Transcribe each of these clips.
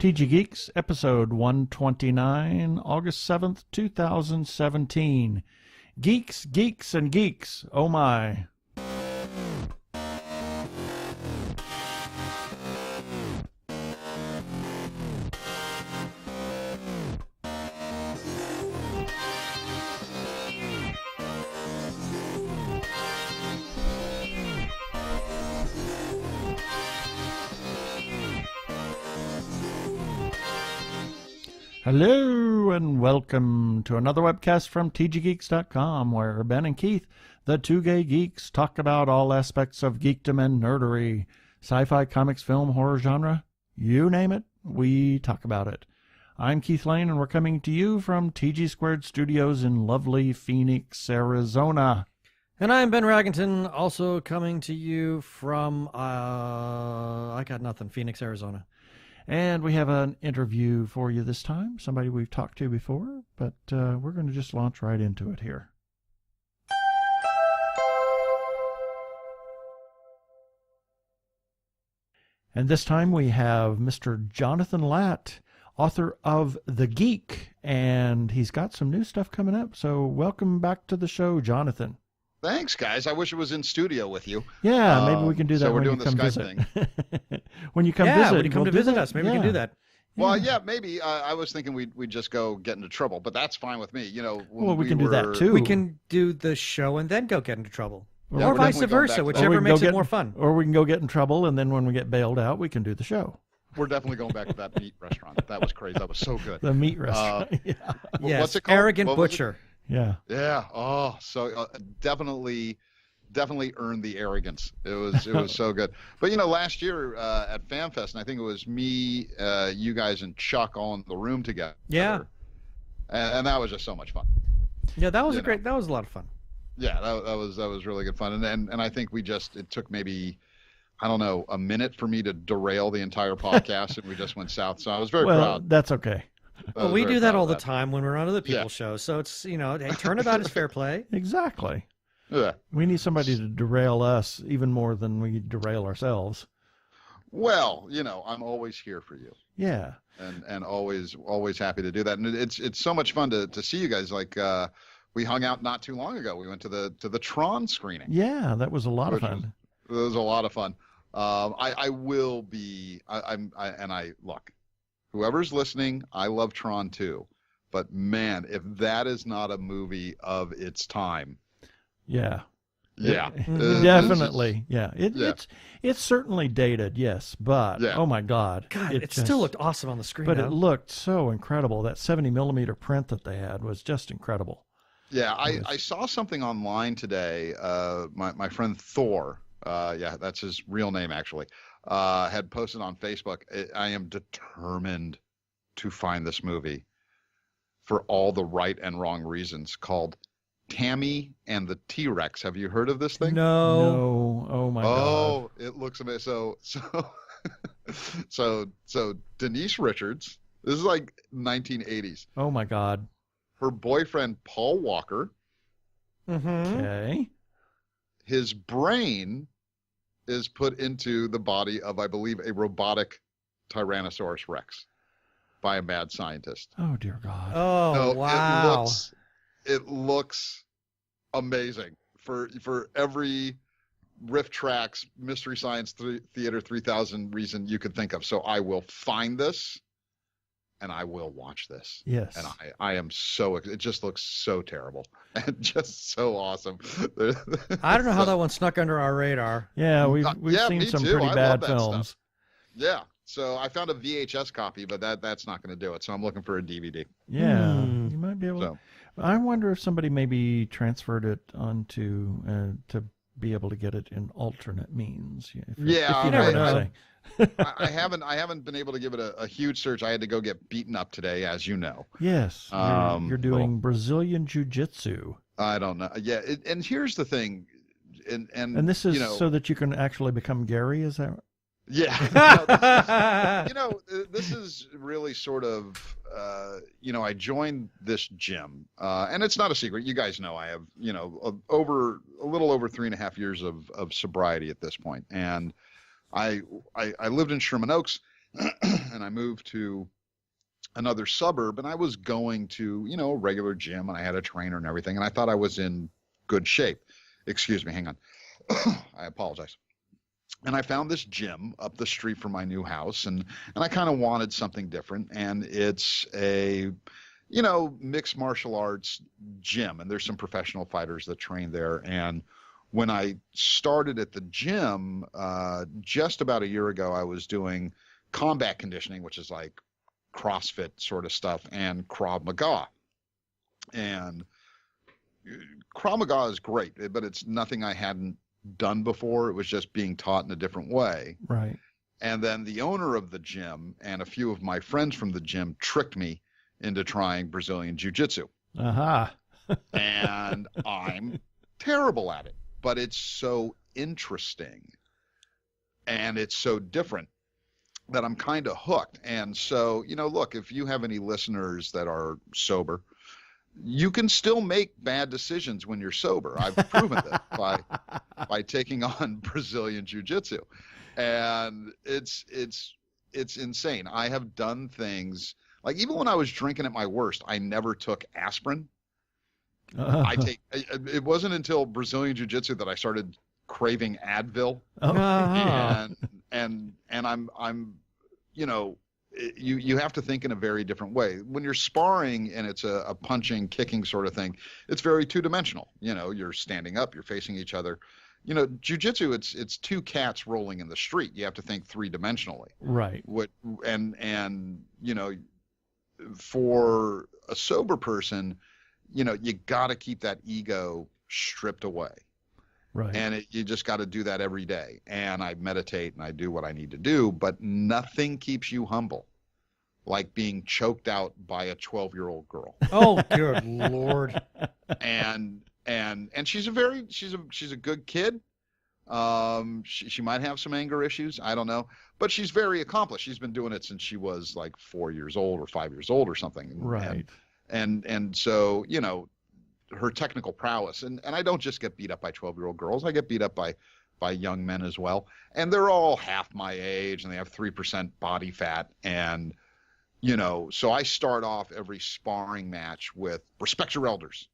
TG Geeks, episode 129, August 7th, 2017. Geeks, geeks, and geeks. Oh my. Hello and welcome to another webcast from tggeeks.com, where Ben and Keith, the Two Gay Geeks, talk about all aspects of geekdom and nerdery. Sci-fi, comics, film, horror genre, you name it, we talk about it. I'm Keith Lane, and we're coming to you from TG Squared Studios in lovely Phoenix, Arizona. And I'm Ben Raggington, also coming to you from, I got nothing, Phoenix, Arizona. And we have an interview for you this time, somebody we've talked to before, but we're going to just launch right into it here. And this time we have Mr. Jonathan Latt, author of The Geek, and he's got some new stuff coming up, so welcome back to the show, Jonathan. Thanks, guys. I wish it was in studio with you. Yeah, maybe we can do that so when we're you doing come the Skype visit. thing. When you come visit. When you come to visit us, maybe we can do that. Well, yeah, maybe. I was thinking we'd just go get into trouble, but that's fine with me. You know, well, we can do that too. We can do the show and then go get into trouble. Yeah, or vice versa, whichever makes it more fun. Or we can go get in trouble, and then when we get bailed out, we can do the show. We're definitely going back to that meat restaurant. That was crazy. That was so good. The meat restaurant. Yes, what's it called? Arrogant Butcher. Yeah. Yeah. Oh, so definitely earned the arrogance. It was so good. But you know, last year at FanFest, and I think it was me, you guys, and Chuck all in the room together. Yeah. And that was just so much fun. Yeah, that was that was a lot of fun. Yeah, that was really good fun. And I think it took maybe, I don't know, a minute for me to derail the entire podcast, and we just went south. So I was very proud. Well, that's okay. Well, we do that all the time when we're on other people's shows. So it's, hey, turnabout is fair play. Exactly. Yeah. We need somebody to derail us even more than we derail ourselves. Well, I'm always here for you. Yeah. And always happy to do that. And it's so much fun to see you guys. Like we hung out not too long ago. We went to the Tron screening. Yeah, that was a lot of fun. It was a lot of fun. Look, whoever's listening, I love Tron too. But man, if that is not a movie of its time. Yeah. Yeah. Definitely. It's certainly dated, yes, but oh my God. It still looked awesome on the screen. But it looked so incredible. That 70mm print that they had was just incredible. Yeah, I saw something online today. My friend Thor, that's his real name actually, had posted on Facebook. I am determined to find this movie for all the right and wrong reasons, called Tammy and the T-Rex. Have you heard of this thing? No. Oh my God. Oh, it looks amazing. So Denise Richards, this is like 1980s. Oh my God. Her boyfriend Paul Walker. Mm-hmm. Okay. His brain is put into the body of, I believe, a robotic Tyrannosaurus Rex by a mad scientist. Oh dear God. Oh, wow. It looks amazing for every Riff Tracks Mystery Science Theater 3000 reason you could think of. So I will find this and I will watch this. Yes. And I am so, it just looks so terrible and just so awesome. I don't know how that one snuck under our radar. Yeah, we've seen some pretty bad films. Stuff. Yeah. So I found a VHS copy, but that's not going to do it. So I'm looking for a DVD. Yeah, you might be able to. I wonder if somebody maybe transferred it onto to be able to get it in alternate means. If you never know. I haven't been able to give it a huge search. I had to go get beaten up today, as you know. Yes, you're doing Brazilian Jiu-Jitsu. I don't know. Yeah, and here's the thing, and this is so that you can actually become Gary. Is that right? Yeah. This is really sort of, I joined this gym, and it's not a secret. You guys know I have, a little over 3.5 years of sobriety at this point. And I lived in Sherman Oaks, and I moved to another suburb, and I was going to, a regular gym, and I had a trainer and everything, and I thought I was in good shape. Excuse me, hang on. I apologize. And I found this gym up the street from my new house, and I kind of wanted something different, and it's a mixed martial arts gym, and there's some professional fighters that train there. And when I started at the gym, just about a year ago, I was doing combat conditioning, which is like CrossFit sort of stuff, and Krav Maga. And Krav Maga is great, but it's nothing I hadn't done before. It was just being taught in a different way. Right. And then the owner of the gym and a few of my friends from the gym tricked me into trying Brazilian Jiu-Jitsu. Aha. And I'm terrible at it, but it's so interesting and it's so different that I'm kind of hooked. And so, look, if you have any listeners that are sober, you can still make bad decisions when you're sober. I've proven that by taking on Brazilian Jiu-Jitsu. And it's insane. I have done things like, even when I was drinking at my worst, I never took aspirin. It wasn't until Brazilian Jiu-Jitsu that I started craving Advil. And I'm you have to think in a very different way. When you're sparring and it's a punching, kicking sort of thing, it's very two-dimensional. You're standing up, you're facing each other. Jiu-jitsu, it's two cats rolling in the street. You have to think three-dimensionally. Right. For a sober person, you got to keep that ego stripped away. Right. And you just got to do that every day. And I meditate and I do what I need to do, but nothing keeps you humble like being choked out by a 12-year-old girl. Oh, good Lord. And she's a good kid. She might have some anger issues. I don't know, but she's very accomplished. She's been doing it since she was like 4 years old or 5 years old or something. Right. And so, her technical prowess, and I don't just get beat up by 12-year-old girls. I get beat up by young men as well. And they're all half my age and they have 3% body fat. And, so I start off every sparring match with respect your elders.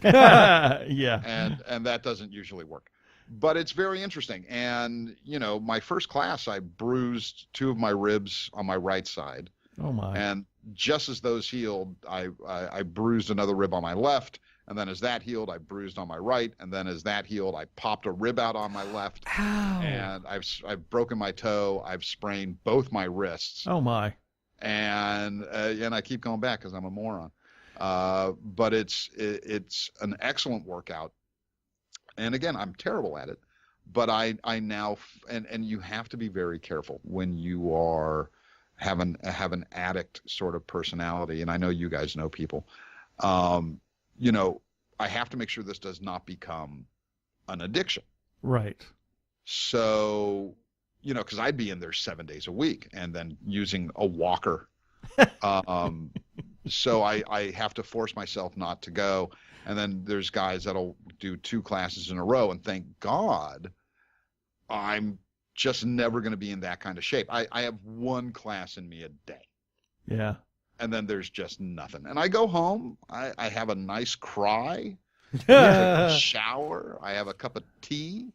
Yeah. And that doesn't usually work, but it's very interesting. And, my first class, I bruised 2 of my ribs on my right side. Oh my. And just as those healed, I bruised another rib on my left. And then as that healed, I bruised on my right. And then as that healed, I popped a rib out on my left. Ow. And I've broken my toe. I've sprained both my wrists. Oh my. And I keep going back because I'm a moron. But it's an excellent workout. And again, I'm terrible at it, but I now, and you have to be very careful when you have an addict sort of personality. And I know you guys know people, I have to make sure this does not become an addiction. Right. So, cause I'd be in there 7 days a week and then using a walker. So I have to force myself not to go. And then there's guys that'll do 2 classes in a row, and thank God I'm just never going to be in that kind of shape. I have 1 class in me a day. Yeah. And then there's just nothing. And I go home, I have a nice cry, I take a shower, I have a cup of tea,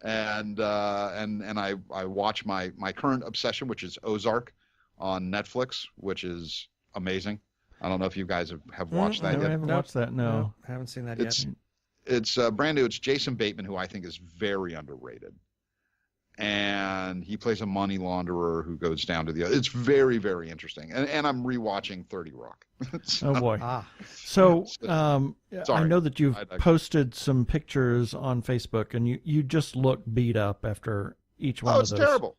and I watch my current obsession, which is Ozark on Netflix, which is amazing. I don't know if you guys have watched that I yet. haven't watched that, no. Haven't seen that yet. It's brand new. It's Jason Bateman, who I think is very underrated. And he plays a money launderer who goes down to the other. It's very, very interesting. And I'm rewatching 30 Rock. Oh boy. So I know that you've posted some pictures on Facebook, and you just look beat up after each one of those. Oh, it's terrible.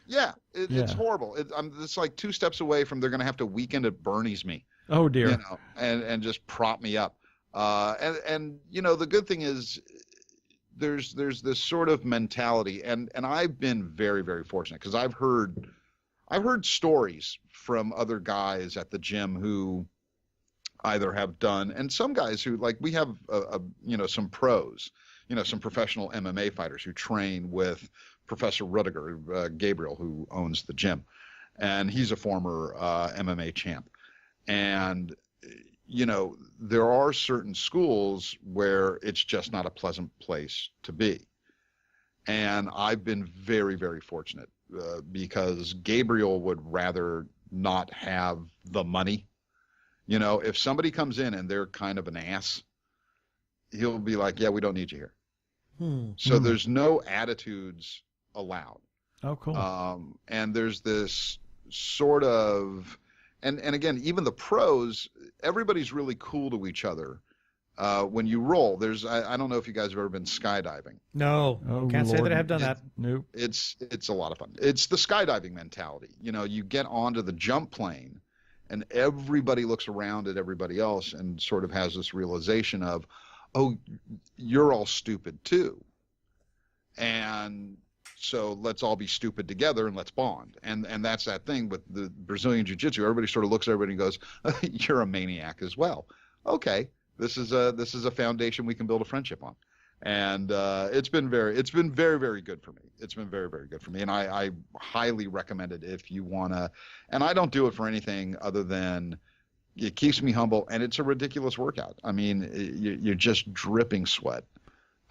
Yeah, it's horrible. It's like 2 steps away from they're going to have to Weekend at Bernie's me. Oh dear. And just prop me up. And the good thing is there's this sort of mentality, and I've been very, very fortunate because I've heard stories from other guys at the gym who either have done, and some guys who, like, we have some pros, some professional MMA fighters who train with Professor Rudiger, Gabriel, who owns the gym. and he's a former MMA champ. And there are certain schools where it's just not a pleasant place to be. And I've been very, very fortunate because Gabriel would rather not have the money. If somebody comes in and they're kind of an ass, he'll be like, yeah, we don't need you here. So there's no attitudes allowed. Oh, cool. And there's this sort of, and again, even the pros, everybody's really cool to each other. When you roll, I don't know if you guys have ever been skydiving. No, can't say that I have done that. Nope. It's a lot of fun. It's the skydiving mentality. You get onto the jump plane and everybody looks around at everybody else and sort of has this realization of, oh, you're all stupid too. And so let's all be stupid together and let's bond. And that's that thing with the Brazilian Jiu-Jitsu. Everybody sort of looks at everybody and goes, you're a maniac as well. Okay. This is a foundation we can build a friendship on. And it's been very, very good for me. It's been very, very good for me. And I highly recommend it if you want to. And I don't do it for anything other than it keeps me humble, and it's a ridiculous workout. I mean, you're just dripping sweat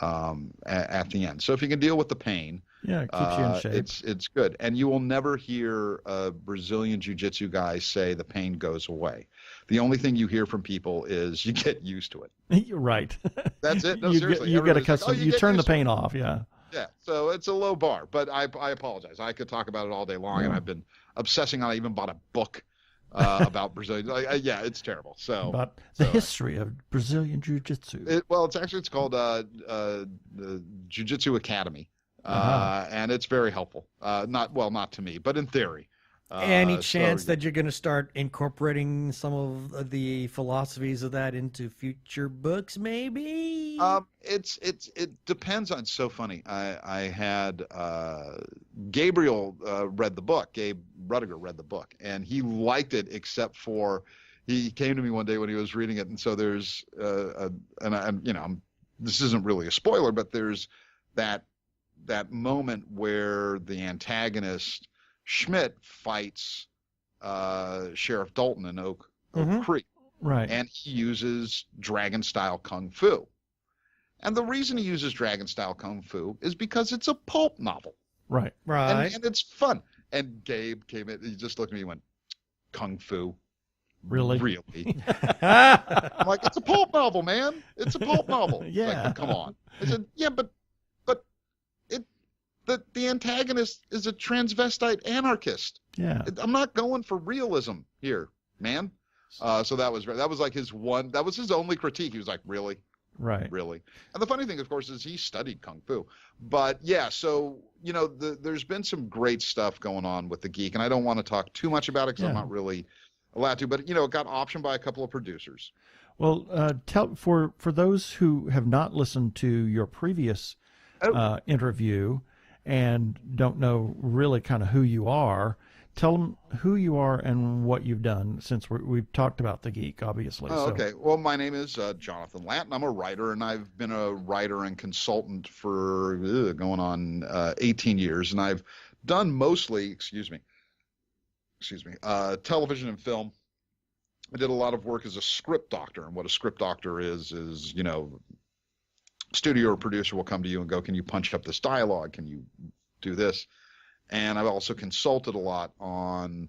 at the end. So if you can deal with the pain, yeah, it keeps you in shape. It's good. And you will never hear a Brazilian Jiu-Jitsu guy say the pain goes away. The only thing you hear from people is you get used to it. You're right. That's it. No, you seriously. You get accustomed. Like, you turn the pain off. Yeah. Yeah. So it's a low bar, but I apologize. I could talk about it all day long, and I've been obsessing on. I even bought a book about Brazilian. Yeah, it's terrible. So about the history of Brazilian Jiu-Jitsu. It's called the Jiu-Jitsu Academy, and it's very helpful. Not to me, but in theory. Any chance that you're going to start incorporating some of the philosophies of that into future books, maybe? It depends on. It's so funny. I had Gabriel read the book. Gabe Rudiger read the book, and he liked it, except for he came to me one day when he was reading it, and so there's this isn't really a spoiler, but there's that moment where the antagonist Schmidt fights Sheriff Dalton in Oak Creek. Right. And he uses dragon-style kung fu. And the reason he uses dragon-style kung fu is because it's a pulp novel. Right. And it's fun. And Gabe came in, he just looked at me and went, kung fu? Really? Really? I'm like, it's a pulp novel, man. It's a pulp novel. Yeah. Like, come on. I said, yeah, but the antagonist is a transvestite anarchist. Yeah. I'm not going for realism here, man. So that was like his only critique. He was like, really? Right. Really? And the funny thing, of course, is he studied Kung Fu. But yeah, so, there's been some great stuff going on with The Geek, and I don't want to talk too much about it because I'm not really allowed to, but, it got optioned by a couple of producers. Well, for those who have not listened to your previous interview and don't know really kind of who you are, tell them who you are and what you've done, since we've talked about The Geek, obviously. Okay. Well, my name is Jonathan Latt, and I'm a writer, and I've been a writer and consultant for going on 18 years, and I've done mostly, television and film. I did a lot of work as a script doctor, and what a script doctor is studio or producer will come to you and go, can you punch up this dialogue? Can you do this? And I've also consulted a lot on,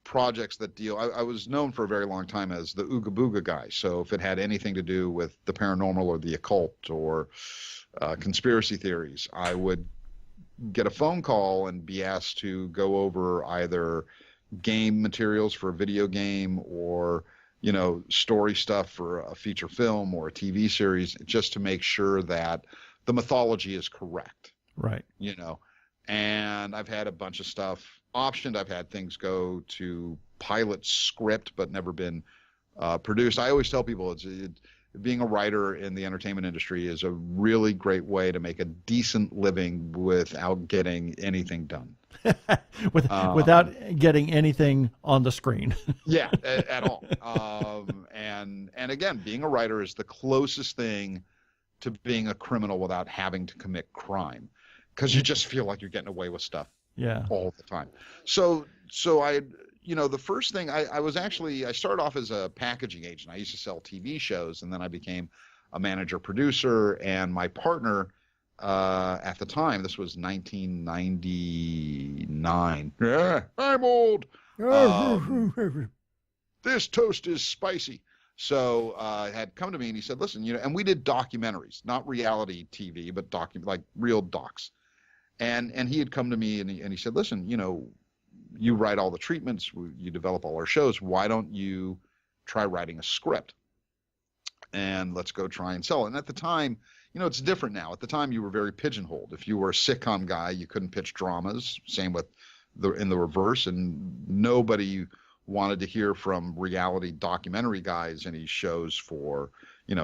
projects that deal. I was known for a very long time as the Ooga Booga guy. So if it had anything to do with the paranormal or the occult or conspiracy theories, I would get a phone call and be asked to go over either game materials for a video game or story stuff for a feature film or a TV series, just to make sure that the mythology is correct. Right. And I've had a bunch of stuff optioned. I've had things go to pilot script, but never been produced. I always tell people being a writer in the entertainment industry is a really great way to make a decent living without getting anything done. Without getting anything on the screen. Yeah, at all. And again, being a writer is the closest thing to being a criminal without having to commit crime, because you just feel like you're getting away with stuff. Yeah. all the time. So I, the first thing I started off as a packaging agent. I used to sell TV shows, and then I became a manager producer, and my partner, at the time, this was 1999. Yeah, I'm old. This toast is spicy. So had come to me and he said, listen, and we did documentaries, not reality TV, but like real docs. And he had come to me and he said, listen, you write all the treatments, you develop all our shows. Why don't you try writing a script? And let's go try and sell it. And at the time, it's different now. At the time, you were very pigeonholed. If you were a sitcom guy, you couldn't pitch dramas. Same with in the reverse. And nobody wanted to hear from reality documentary guys any shows for,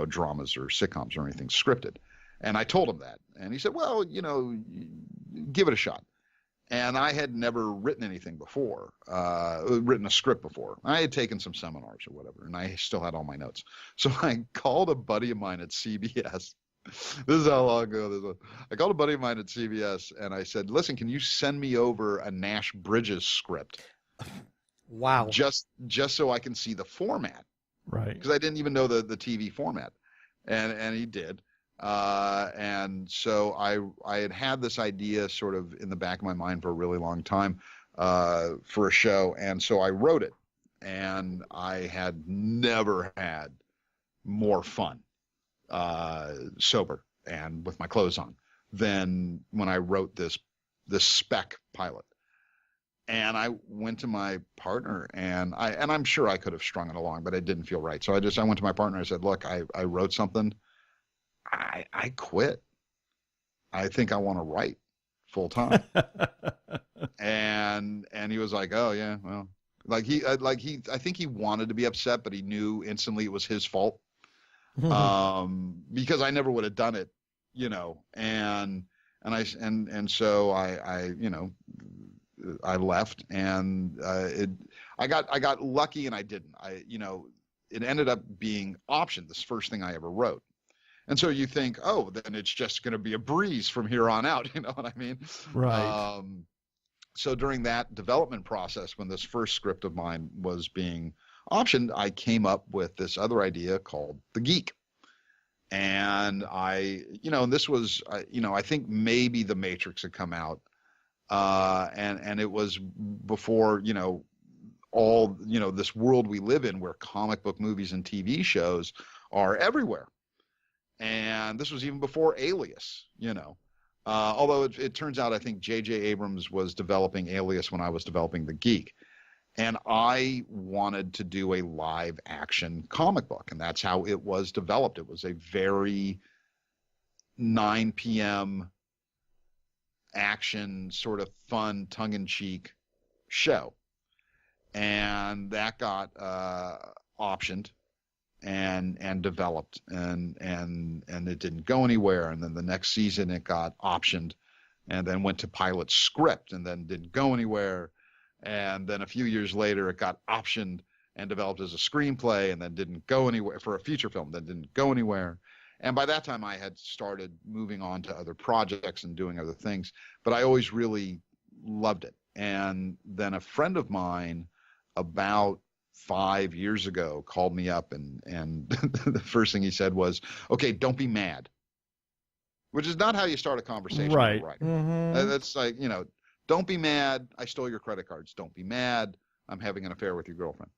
dramas or sitcoms or anything scripted. And I told him that. And he said, well, give it a shot. And I had never written anything before, written a script before. I had taken some seminars or whatever, and I still had all my notes. So I called a buddy of mine at CBS. This is how long ago this was. I called a buddy of mine at CBS, and I said, listen, can you send me over a Nash Bridges script? Wow. Just so I can see the format. Right. Because I didn't even know the TV format. And he did. And so I had this idea sort of in the back of my mind for a really long time, for a show. And so I wrote it, and I had never had more fun, sober and with my clothes on than when I wrote this spec pilot. And I went to my partner, and I'm sure I could have strung it along, but it didn't feel right. So I went to my partner and I said, look, I wrote something. I quit. I think I want to write full time. and he was like, oh yeah, well, I think he wanted to be upset, but he knew instantly it was his fault. Because I never would have done it, and so I left, and I got lucky, and I didn't. It ended up being optioned, this first thing I ever wrote. And so you think, oh, then it's just going to be a breeze from here on out. You know what I mean? Right. So during that development process, when this first script of mine was being optioned, I came up with this other idea called The Geek. And and this was, I think maybe The Matrix had come out. And it was before, all, this world we live in where comic book movies and TV shows are everywhere. And this was even before Alias, although it turns out I think J.J. Abrams was developing Alias when I was developing The Geek. And I wanted to do a live action comic book, and that's how it was developed. It was a very 9 p.m. action, sort of fun, tongue-in-cheek show. And that got optioned and developed, and it didn't go anywhere. And then the next season it got optioned and then went to pilot script and then didn't go anywhere. And then a few years later it got optioned and developed as a screenplay and then didn't go anywhere for a feature film that didn't go anywhere. And by that time I had started moving on to other projects and doing other things, but I always really loved it. And then a friend of mine about 5 years ago called me up and the first thing he said was, okay, don't be mad, which is not how you start a conversation. Right. Mm-hmm. That's like, don't be mad. I stole your credit cards. Don't be mad. I'm having an affair with your girlfriend.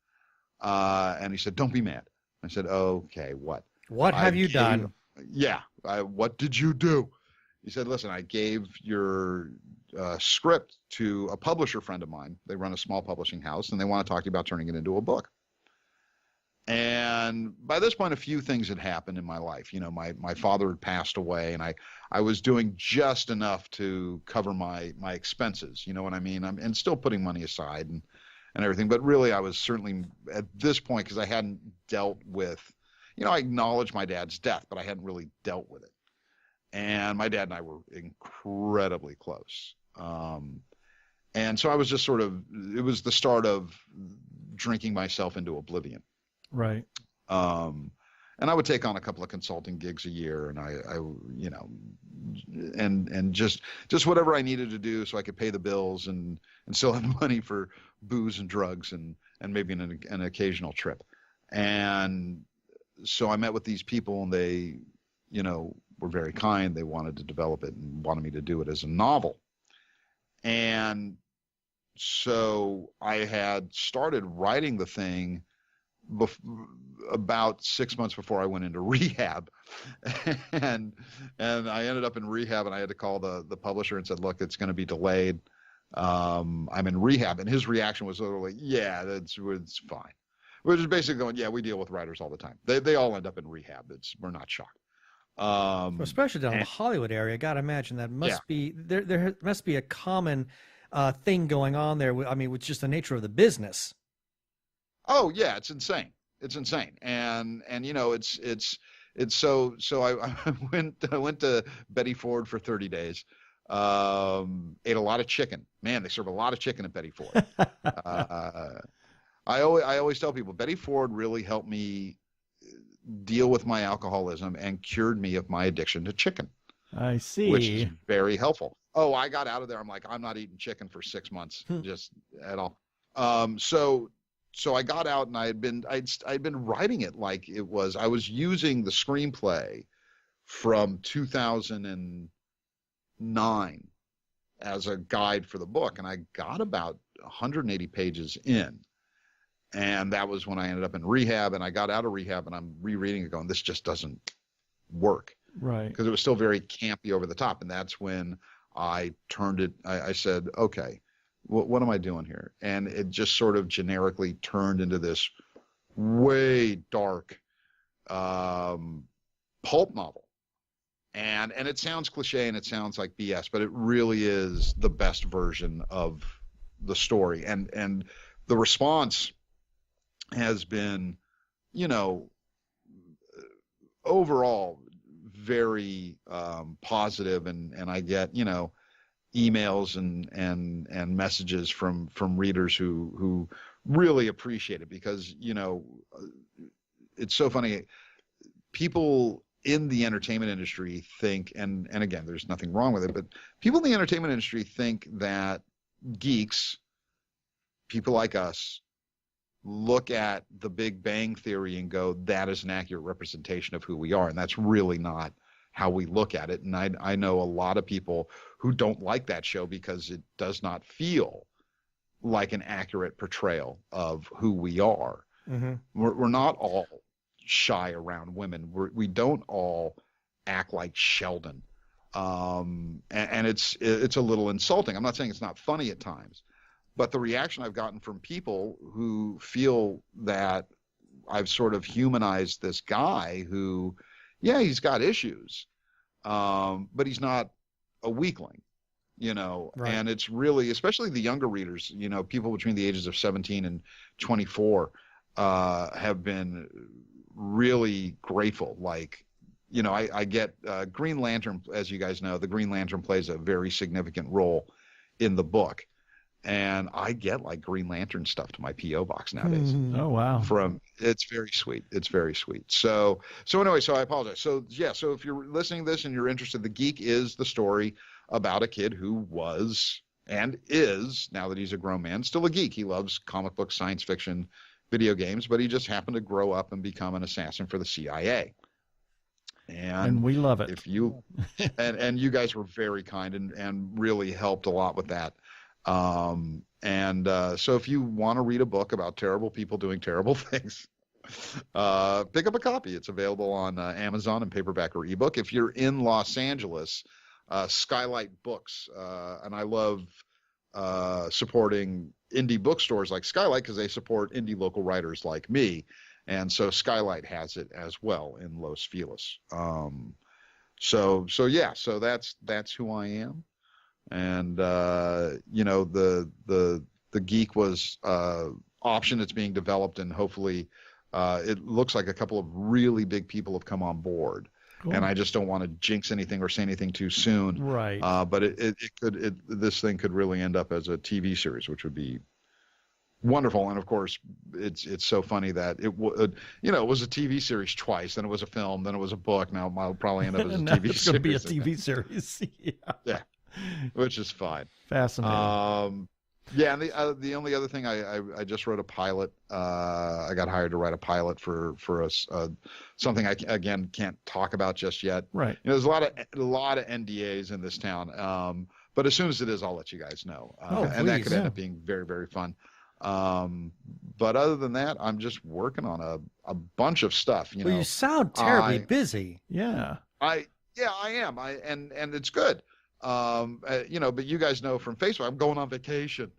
And he said, don't be mad. I said, okay, what? What have you done? Yeah. What did you do? He said, listen, I gave your script to a publisher friend of mine. They run a small publishing house, and they want to talk to you about turning it into a book. And by this point, a few things had happened in my life. My father had passed away, and I was doing just enough to cover my expenses. You know what I mean? And still putting money aside and everything. But really, I was certainly at this point, because I hadn't dealt with, I acknowledged my dad's death, but I hadn't really dealt with it. And my dad and I were incredibly close. And so I was just it was the start of drinking myself into oblivion. Right. And I would take on a couple of consulting gigs a year, and I you know, and just whatever I needed to do so I could pay the bills and still have money for booze and drugs and maybe an occasional trip. And so I met with these people, and they, you know, were very kind. They wanted to develop it and wanted me to do it as a novel. And so I had started writing the thing about 6 months before I went into rehab, and I ended up in rehab, and I had to call the publisher and said, look, it's going to be delayed. I'm in rehab. And his reaction was literally, yeah, it's fine. Which is basically going, yeah, we deal with writers all the time. They all end up in rehab. We're not shocked. Especially down in the Hollywood area, I gotta imagine that must be there must be a common thing going on there. I mean, with just the nature of the business. Oh yeah, it's insane. It's insane, and you know, it's so I went to Betty Ford for 30 days. Ate a lot of chicken. Man, they serve a lot of chicken at Betty Ford. I always tell people, Betty Ford really helped me deal with my alcoholism and cured me of my addiction to chicken. I see. Which is very helpful. Oh, I got out of there. I'm like, I'm not eating chicken for 6 months, just at all. So I got out, and I'd been writing it like it was. I was using the screenplay from 2009 as a guide for the book, and I got about 180 pages in. And that was when I ended up in rehab, and I got out of rehab, and I'm rereading it going, this just doesn't work. Right. Because it was still very campy, over the top. And that's when I turned it, I said, okay, what am I doing here? And it just sort of generically turned into this way dark pulp novel. And it sounds cliche and it sounds like BS, but it really is the best version of the story. And the response has been, you know, overall very positive, and I get, you know, emails and messages from readers who really appreciate it, because, you know, it's so funny. People in the entertainment industry think, and again, there's nothing wrong with it, but people in the entertainment industry think that geeks, people like us, look at the Big Bang Theory and go, that is an accurate representation of who we are. And that's really not how we look at it. And I know a lot of people who don't like that show because it does not feel like an accurate portrayal of who we are. Mm-hmm. We're not all shy around women. We don't all act like Sheldon. And it's a little insulting. I'm not saying it's not funny at times, but the reaction I've gotten from people who feel that I've sort of humanized this guy who, yeah, he's got issues, but he's not a weakling, you know. Right. And it's really, especially the younger readers, you know, people between the ages of 17 and 24 have been really grateful. Like, you know, I get Green Lantern, as you guys know, the Green Lantern plays a very significant role in the book. And I get like Green Lantern stuff to my P.O. box nowadays. Oh, wow. It's very sweet. It's very sweet. So anyway, so I apologize. So yeah, so if you're listening to this and you're interested, The Geek is the story about a kid who was and is, now that he's a grown man, still a geek. He loves comic books, science fiction, video games, but he just happened to grow up and become an assassin for the CIA. And we love it. If you and you guys were very kind and really helped a lot with that. So if you want to read a book about terrible people doing terrible things, pick up a copy. It's available on Amazon in paperback or ebook. If you're in Los Angeles, Skylight Books, and I love supporting indie bookstores like Skylight because they support indie local writers like me. And so Skylight has it as well in Los Feliz. So that's who I am. And you know, the Geek was option that's being developed, and hopefully it looks like a couple of really big people have come on board. Cool. And I just don't want to jinx anything or say anything too soon. Right. But this thing could really end up as a TV series, which would be wonderful. And of course, it's so funny that it was a TV series twice, then it was a film, then it was a book. Now I'll probably end up as a TV series. It's going to be a TV series. Yeah, which is fine. Fascinating. Yeah, and the only other thing, I just wrote a pilot. I got hired to write a pilot for something I again can't talk about just yet. Right. There's a lot of NDAs in this town. But as soon as it is, I'll let you guys know. And that could end up being very, very fun. But other than that, I'm just working on a bunch of stuff. Well, you sound terribly busy. Yeah. I am. And it's good. But you guys know from Facebook, I'm going on vacation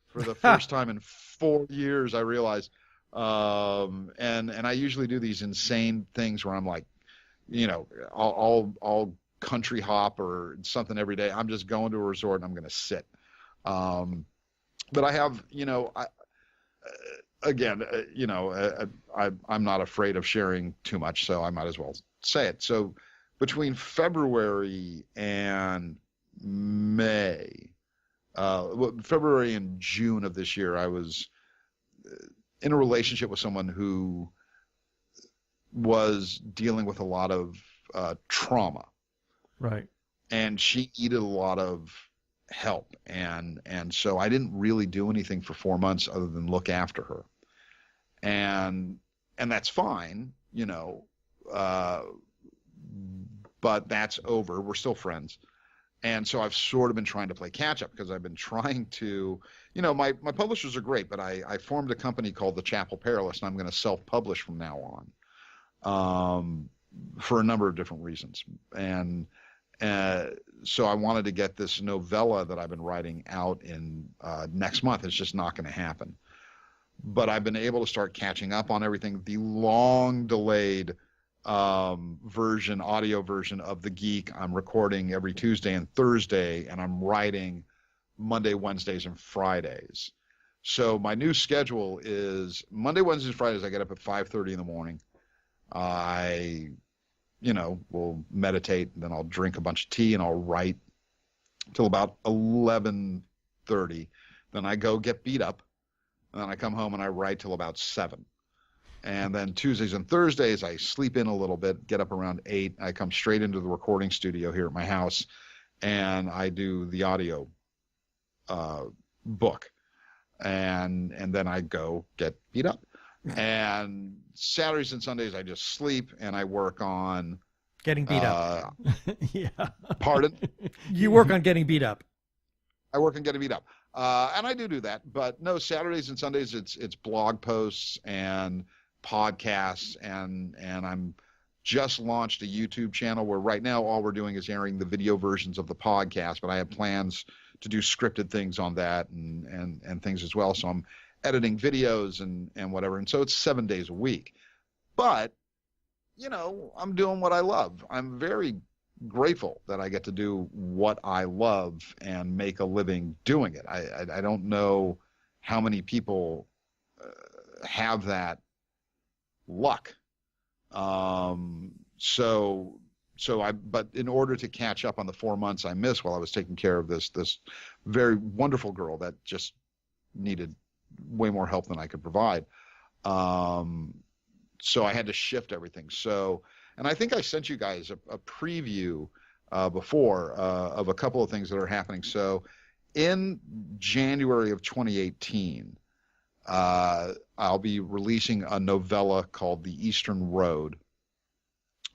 for the first time in 4 years, I realized. And I usually do these insane things where I'm like, I'll country hop or something every day. I'm just going to a resort and I'm going to sit. But I have, I'm not afraid of sharing too much, so I might as well say it. So between February and May, February and June of this year, I was in a relationship with someone who was dealing with a lot of trauma. Right. And she needed a lot of help. And so I didn't really do anything for 4 months other than look after her. And that's fine, but that's over. We're still friends. And so I've sort of been trying to play catch up because I've been trying to, my publishers are great, but I formed a company called the Chapel Perilous, and I'm going to self-publish from now on, for a number of different reasons. And so I wanted to get this novella that I've been writing out in next month. It's just not going to happen. But I've been able to start catching up on everything. The long delayed audio version of The Geek, I'm recording every Tuesday and Thursday, and I'm writing Monday, Wednesdays, and Fridays. So my new schedule is Monday, Wednesdays, and Fridays. I get up at 5:30 in the morning. I will meditate, and then I'll drink a bunch of tea, and I'll write till about 11:30. Then I go get beat up, and then I come home and I write till about 7. And then Tuesdays and Thursdays, I sleep in a little bit, get up around 8. I come straight into the recording studio here at my house, and I do the audio book. And then I go get beat up. And Saturdays and Sundays, I just sleep, and I work on getting beat up. Yeah. Pardon? You work on getting beat up. I work on getting beat up. And I do that. But no, Saturdays and Sundays, it's blog posts and podcasts, and I'm just launched a YouTube channel where right now all we're doing is airing the video versions of the podcast, but I have plans to do scripted things on that and things as well. So I'm editing videos and whatever. And so it's 7 days a week. But, I'm doing what I love. I'm very grateful that I get to do what I love and make a living doing it. I don't know how many people have that luck. But in order to catch up on the 4 months I missed while I was taking care of this very wonderful girl that just needed way more help than I could provide. So I had to shift everything. And I think I sent you guys a preview before of a couple of things that are happening. So in January of 2018, I'll be releasing a novella called The Eastern Road,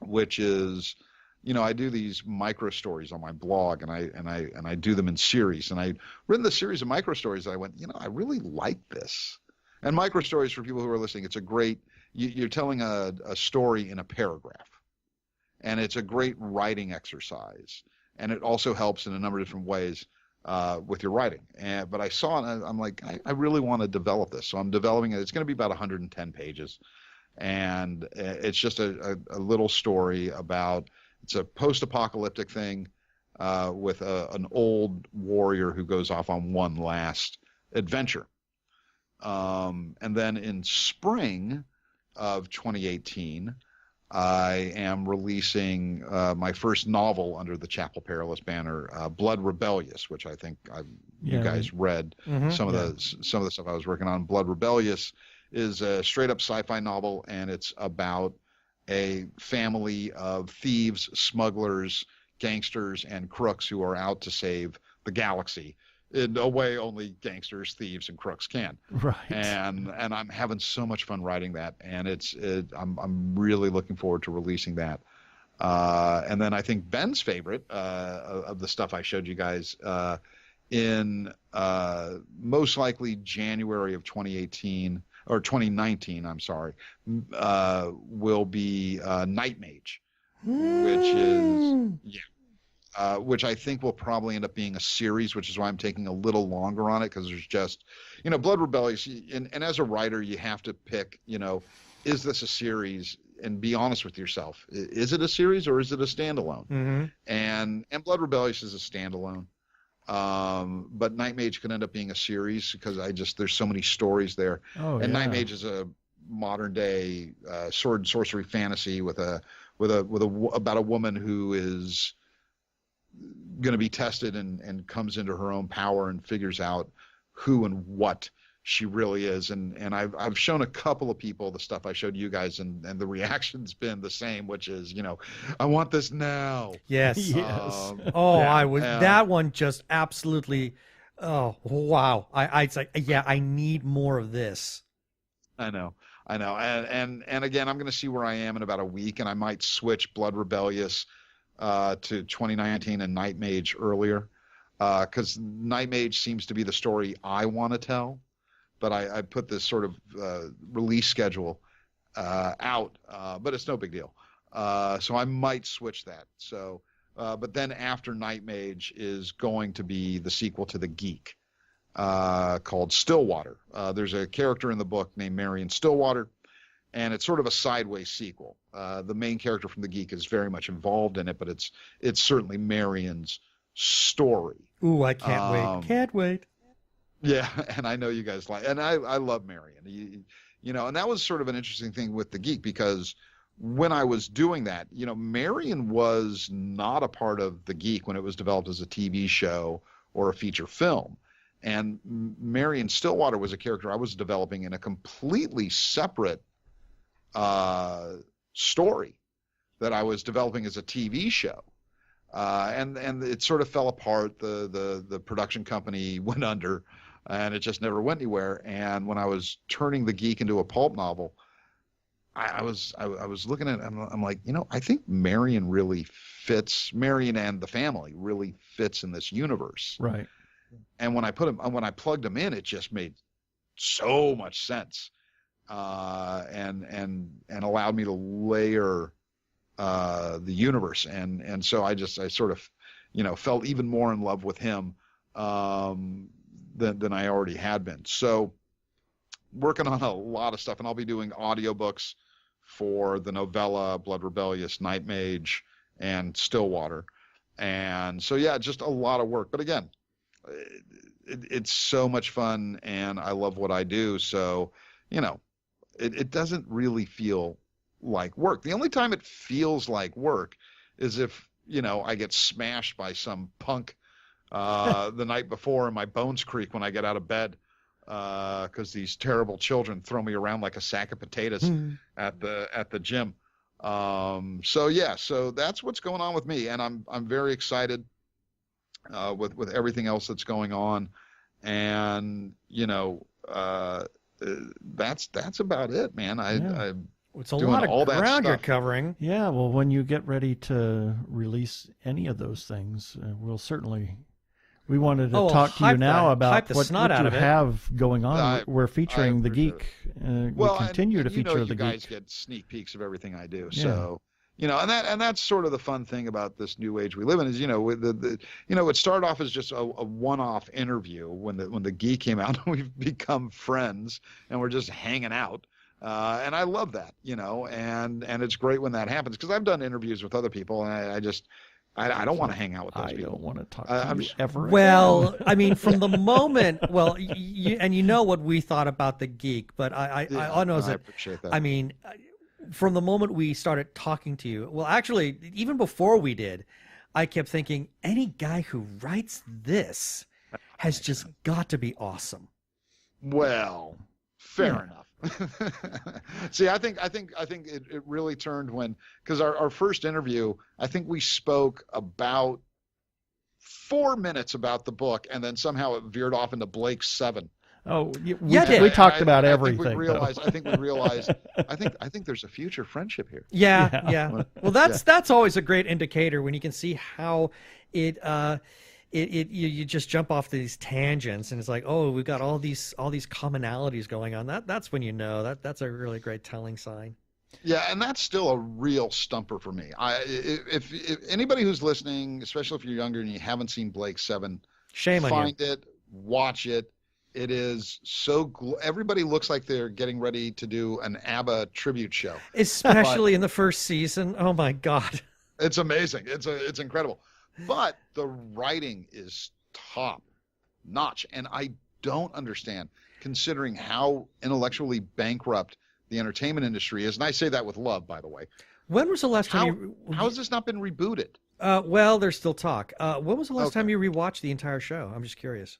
which is, I do these micro stories on my blog, and I do them in series. And I've written the series of micro stories that I went, I really like this. And micro stories, for people who are listening, it's a great, you're telling a story in a paragraph. And it's a great writing exercise. And it also helps in a number of different ways with your writing. But I saw it, and I'm like, I really want to develop this. So I'm developing it. It's going to be about 110 pages. And it's just a little story about, it's a post-apocalyptic thing with an old warrior who goes off on one last adventure. And then in spring of 2018, I am releasing my first novel under the Chapel Perilous banner, Blood Rebellious, which I think you guys read. Some of the stuff I was working on. Blood Rebellious is a straight up sci-fi novel, and it's about a family of thieves, smugglers, gangsters, and crooks who are out to save the galaxy in a way only gangsters, thieves, and crooks can. Right. And I'm having so much fun writing that, and I'm really looking forward to releasing that. And then I think Ben's favorite of the stuff I showed you guys in most likely January of 2018 or 2019, I'm sorry, will be Night Mage, which is which I think will probably end up being a series, which is why I'm taking a little longer on it, because there's just, Blood Rebellious, and as a writer, you have to pick, is this a series? And be honest with yourself. Is it a series or is it a standalone? And Blood Rebellious is a standalone. But Night Mage could end up being a series because there's so many stories there. Night Mage is a modern day sword and sorcery fantasy with about a woman who is going to be tested and comes into her own power and figures out who and what she really is. And I've shown a couple of people the stuff I showed you guys, and the reaction's been the same, which is, I want this now. Yes. That one just absolutely, oh, wow. It's like, I need more of this. I know. And again, I'm going to see where I am in about a week, and I might switch Blood Rebellious to 2019 and Night Mage earlier, because Night Mage seems to be the story I want to tell, but I put this sort of release schedule out, but it's no big deal. So I might switch that. So, but then after Night Mage is going to be the sequel to The Geek, called Stillwater. There's a character in the book named Marion Stillwater, and it's sort of a sideways sequel. The main character from The Geek is very much involved in it, but it's certainly Marion's story. Ooh, I can't wait. Can't wait. Yeah, and I know you guys like, and I love Marion. And that was sort of an interesting thing with The Geek, because when I was doing that, Marion was not a part of The Geek when it was developed as a TV show or a feature film. And Marion Stillwater was a character I was developing in a completely separate story that I was developing as a TV show. And it sort of fell apart. The production company went under, and it just never went anywhere. And when I was turning The Geek into a pulp novel, I was looking at it, and I'm like, I think Marion really fits. Marion and the family really fits in this universe. Right. And when I plugged them in, it just made so much sense, and allowed me to layer the universe, and so I sort of felt even more in love with him than I already had been. So working on a lot of stuff, and I'll be doing audiobooks for the novella Blood Rebellious, Night Mage, and Stillwater. And so just a lot of work, but again, it's so much fun, and I love what I do. So, it doesn't really feel like work. The only time it feels like work is if, I get smashed by some punk the night before, and my bones creak when I get out of bed, because these terrible children throw me around like a sack of potatoes at the gym. So that's what's going on with me, and I'm very excited with everything else that's going on, and that's about it, man. It's a lot of ground you're covering. Yeah, well, when you get ready to release any of those things, we wanted to talk to you now about what you have going on. We're featuring The Geek. We'll continue to feature The Geek. You guys get sneak peeks of everything I do, so. And that's sort of the fun thing about this new age we live in is, it started off as just a one-off interview when the Geek came out, and we've become friends, and we're just hanging out. And I love that, and it's great when that happens, because I've done interviews with other people, and I don't want to hang out with those people. I don't want to talk to you ever. Well, I mean, from the moment, what we thought about The Geek, but I know that, appreciate that. I mean, from the moment we started talking to you, well, actually, even before we did, I kept thinking, any guy who writes this has just got to be awesome. Well, fair enough. See, I think it really turned when, because our first interview, I think we spoke about 4 minutes about the book, and then somehow it veered off into Blake's 7. Oh, we talked about everything. I think we realized. I think there's a future friendship here. Yeah. Well, that's always a great indicator when you can see how you just jump off these tangents, and it's like, oh, we've got all these commonalities going on. That's when you know that's a really great telling sign. Yeah, and that's still a real stumper for me. If anybody who's listening, especially if you're younger and you haven't seen Blake 7, shame on you. Find it, watch it. It is so everybody looks like they're getting ready to do an ABBA tribute show, especially in the first season. Oh my God, it's amazing. It's incredible, but the writing is top notch, and I don't understand, considering how intellectually bankrupt the entertainment industry is, and I say that with love, by the way. When was the last time how has this not been rebooted? Well, there's still talk. When was the last time you rewatched the entire show? I'm just curious.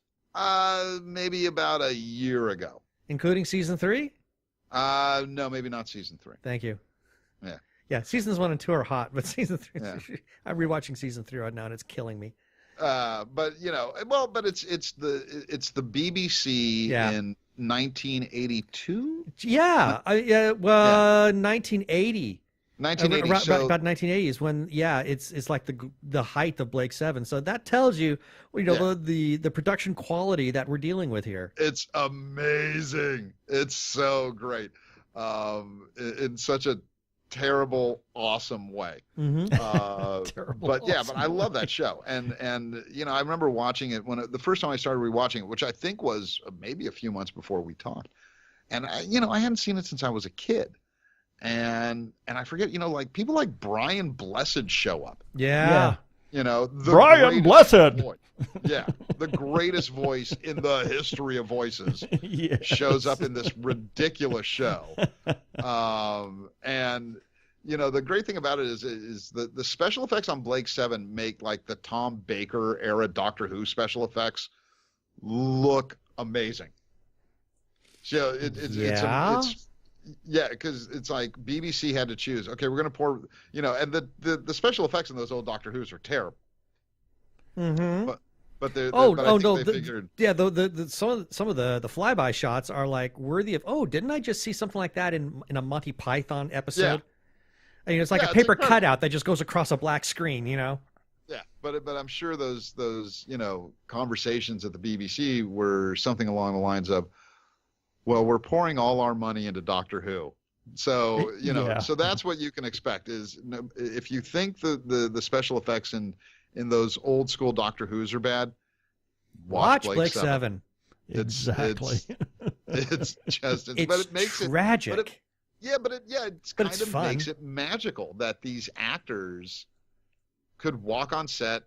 Maybe about a year ago. Including season 3? No, maybe not season 3. Thank you. Yeah. Seasons 1 and 2 are hot, but season 3. Yeah. I'm rewatching season 3 right now, and it's killing me. But it's the BBC in 1982. Yeah. 1980. 1980. About 1980 is when, it's like the height of Blake 7. So that tells you, the production quality that we're dealing with here. It's amazing. It's so great, in such a terrible, awesome way. Mm-hmm. Terrible, but I love that show, and I remember watching it the first time I started rewatching it, which I think was maybe a few months before we talked, and I hadn't seen it since I was a kid. And I forget, like people like Brian Blessed show up. Yeah. The Brian Blessed. The greatest voice in the history of voices shows up in this ridiculous show. And the great thing about it is the special effects on Blake 7 make like the Tom Baker era Doctor Who special effects look amazing. So because it's like BBC had to choose. Okay, we're going to pour, and the special effects in those old Doctor Who's are terrible. Mm-hmm. But they figured. Some of the flyby shots are like worthy of. Oh, didn't I just see something like that in a Monty Python episode? Yeah. And it's like a paper cutout that just goes across a black screen. Yeah, but I'm sure those conversations at the BBC were something along the lines of, well, we're pouring all our money into Doctor Who. So, so that's what you can expect is if you think the special effects in those old school Doctor Who's are bad, watch Blake 7. Exactly. It's just, but it makes tragic. It kind of makes it magical that these actors could walk on set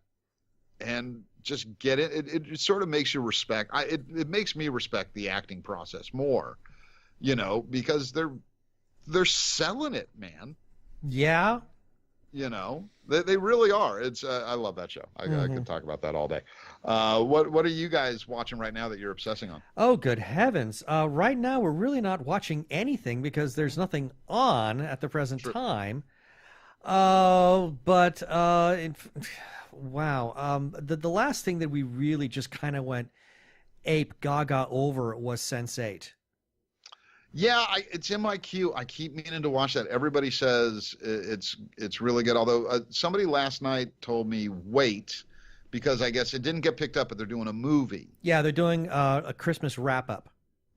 and just get it. It sort of makes you respect. It makes me respect the acting process more, because they're selling it, man. Yeah. They really are. It's I love that show. I could talk about that all day. What are you guys watching right now that you're obsessing on? Oh, good heavens! Right now we're really not watching anything because there's nothing on at the present time. Wow. The last thing that we really just kind of went ape gaga over was Sense8. Yeah, it's in my queue. I keep meaning to watch that. Everybody says it's really good. Although somebody last night told me wait, because I guess it didn't get picked up, but they're doing a movie. Yeah, they're doing a Christmas wrap-up.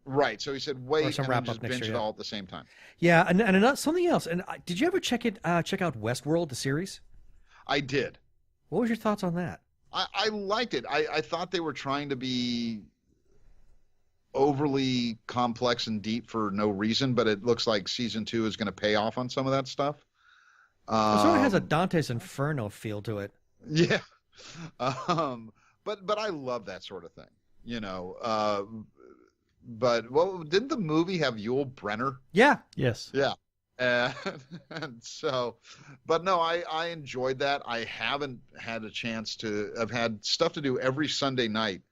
Right. So he said wait and then just binge it all at the same time. Yeah, and something else. And did you ever check out Westworld, the series? I did. What was your thoughts on that? I liked it. I thought they were trying to be overly complex and deep for no reason, but it looks like season 2 is going to pay off on some of that stuff. It sort of has a Dante's Inferno feel to it. Yeah. But I love that sort of thing, But didn't the movie have Yul Brynner? Yeah. Yes. Yeah. And, and so, but no, I enjoyed that. I haven't had a chance to. I've had stuff to do every Sunday night,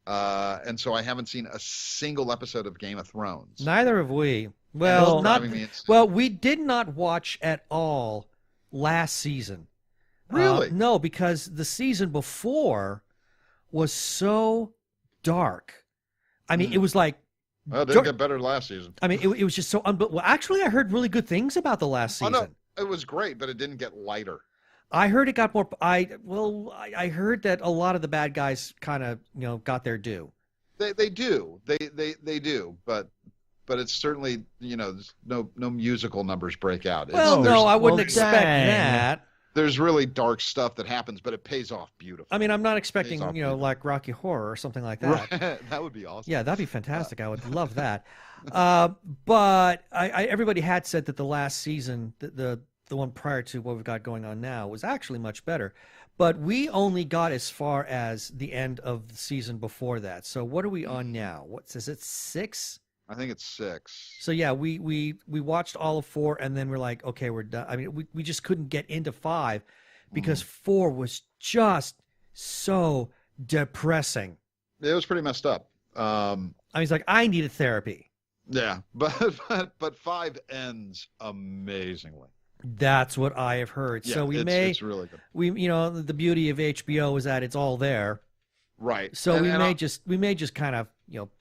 and so I haven't seen a single episode of Game of Thrones. Neither have we. And Well, it's not driving me insane. well. We did not watch at all last season. Really? No, because the season before was so dark. I mean, it was like. Well, it didn't get better last seson. I mean, it was just so unbelievable. Well, actually, I heard really good things about the last season. Oh, no, it was great, but it didn't get lighter. I heard it got more. I heard that a lot of the bad guys kind of got their due. They do. They do. But it's certainly no musical numbers break out. Well, no, I wouldn't expect that. There's really dark stuff that happens, but it pays off beautifully. I mean, I'm not expecting like Rocky Horror or something like that. Right. That would be awesome. Yeah, that'd be fantastic. I would love that. But everybody had said that the last season, the one prior to what we've got going on now, was actually much better. But we only got as far as the end of the season before that. So what are we on now? Is it 6? I think it's 6. So yeah, we watched all of 4, and then we're like, okay, we're done. I mean, we just couldn't get into 5 because 4 was just so depressing. It was pretty messed up. I mean, it's like I needed therapy. Yeah, but 5 ends amazingly. That's what I have heard. Yeah, so it's really good. The beauty of HBO is that it's all there. Right. So we may just kind of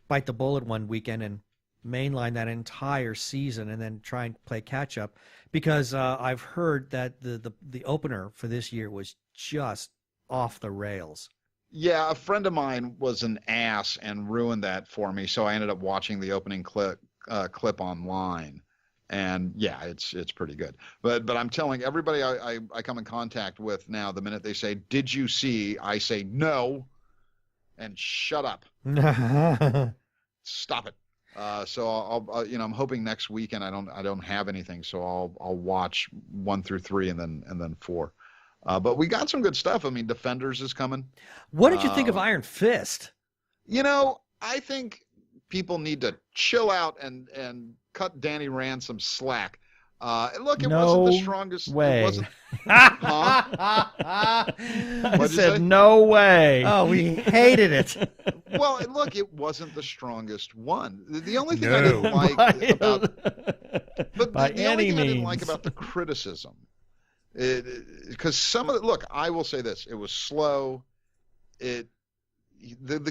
bite the bullet one weekend and mainline that entire season and then try and play catch up, because I've heard that the opener for this year was just off the rails. Yeah, a friend of mine was an ass and ruined that for me, so I ended up watching the opening clip online, and yeah, it's pretty good. But I'm telling everybody I come in contact with now, the minute they say, "Did you see?" I say no, and shut up. Stop it. So I'll I'm hoping next weekend I don't have anything, so I'll watch 1 through 3 and then 4. But we got some good stuff. I mean, Defenders is coming. What did you think of Iron Fist? I think people need to chill out and cut Danny Rand some slack. Look, it wasn't the strongest way. It wasn't. I said no way. Oh, we hated it. Well, look, it wasn't the strongest one. The only thing I didn't like I didn't like about the criticism, because some of it. Look, I will say this: it was slow. The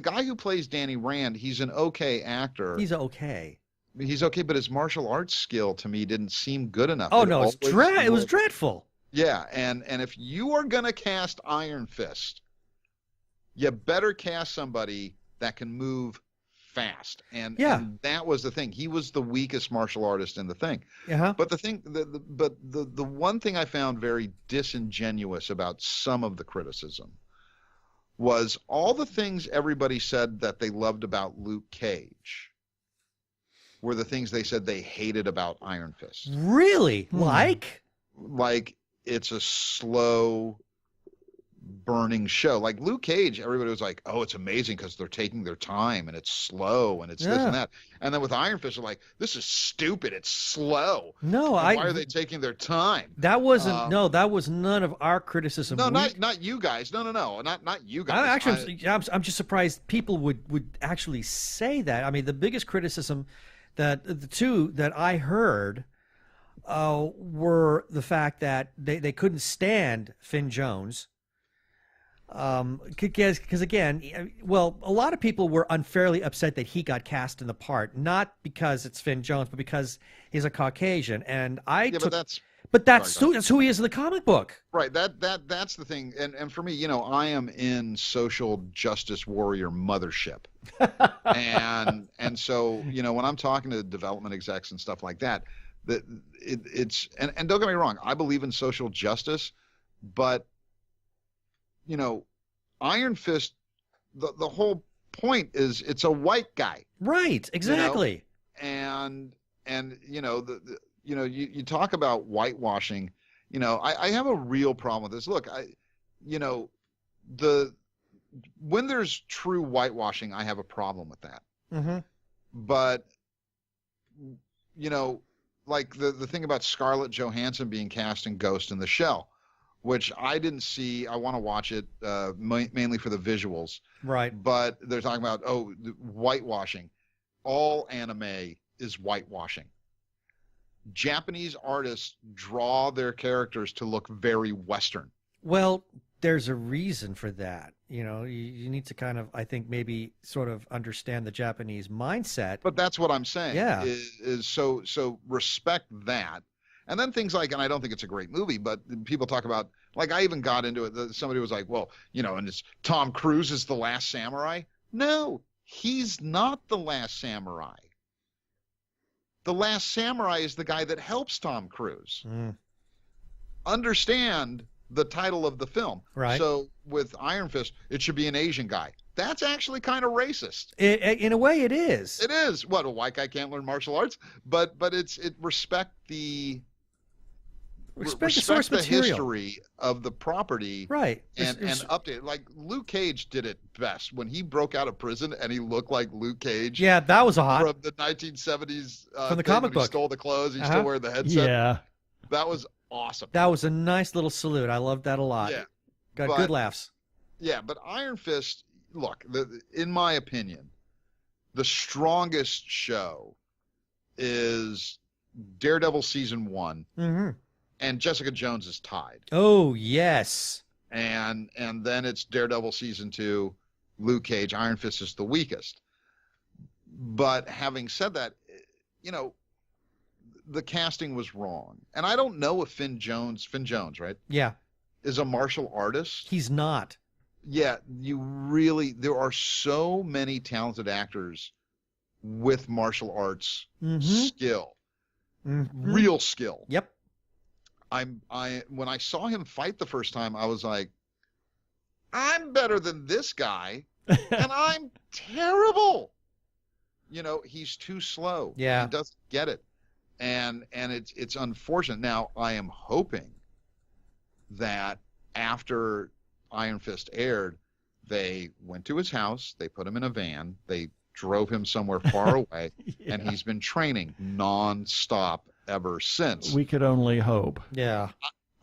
guy who plays Danny Rand, he's an okay actor. He's okay. He's okay, but his martial arts skill to me didn't seem good enough. Oh no, it was dreadful. Yeah, and if you are gonna cast Iron Fist, you better cast somebody that can move fast. And that was the thing. He was the weakest martial artist in the thing. Uh-huh. But the one thing I found very disingenuous about some of the criticism was all the things everybody said that they loved about Luke Cage were the things they said they hated about Iron Fist. Really? Like it's a slow burning show. Like Luke Cage, everybody was like, oh, it's amazing because they're taking their time and it's slow and it's this and that. And then with Iron Fist, they're like, this is stupid. It's slow. No, why are they taking their time? That wasn't that was none of our criticism. No, not you guys. No, not you guys. I'm just surprised people would actually say that. I mean, the biggest criticism that the two that I heard were the fact that they couldn't stand Finn Jones. Because again, well, a lot of people were unfairly upset that he got cast in the part, not because it's Finn Jones, but because he's a Caucasian. And that's who he is in the comic book. Right. That's the thing. And for me, I am in social justice warrior mothership. and so, when I'm talking to development execs and stuff like that, it's don't get me wrong, I believe in social justice, but Iron Fist, the whole point is it's a white guy. Right, exactly. And you talk about whitewashing, I have a real problem with this. Look, when there's true whitewashing, I have a problem with that. Mm-hmm. But, like the thing about Scarlett Johansson being cast in Ghost in the Shell, which I didn't see. I want to watch it mainly for the visuals. Right. But they're talking about, whitewashing. All anime is whitewashing. Japanese artists draw their characters to look very Western. Well, there's a reason for that. You need to kind of, I think, maybe sort of understand the Japanese mindset. But that's what I'm saying. Yeah. Is so respect that. And then things like, and I don't think it's a great movie, but people talk about, like, I even got into it. Somebody was like, well, and it's Tom Cruise is the last samurai. No, he's not the last samurai. The last samurai is the guy that helps Tom Cruise. Understand the title of the film. Right. So with Iron Fist, it should be an Asian guy. That's actually kind of racist. In a way, it is. It is. What, a white guy can't learn martial arts? But respect the source the material. history of the property, right? And update. Like Luke Cage did it best when he broke out of prison and he looked like Luke Cage. Yeah, that was a hot from the 1970s. From the comic book. He stole the clothes. He's still wearing the headset. Yeah, that was awesome. That was a nice little salute. I loved that a lot. Yeah, got good laughs. Yeah, but Iron Fist. Look, in my opinion, the strongest show is Daredevil season 1. Mm-hmm. And Jessica Jones is tied. Oh, yes. And then it's Daredevil season 2, Luke Cage, Iron Fist is the weakest. But having said that, the casting was wrong. And I don't know if Finn Jones, right? Yeah. Is a martial artist. He's not. Yeah, there are so many talented actors with martial arts skill. Mm-hmm. Real skill. Yep. When I saw him fight the first time, I was like, I'm better than this guy, and I'm terrible. He's too slow. Yeah. He doesn't get it. And it's unfortunate. Now, I am hoping that after Iron Fist aired, they went to his house, they put him in a van, they drove him somewhere far away, and he's been training nonstop ever since. We could only hope. Yeah.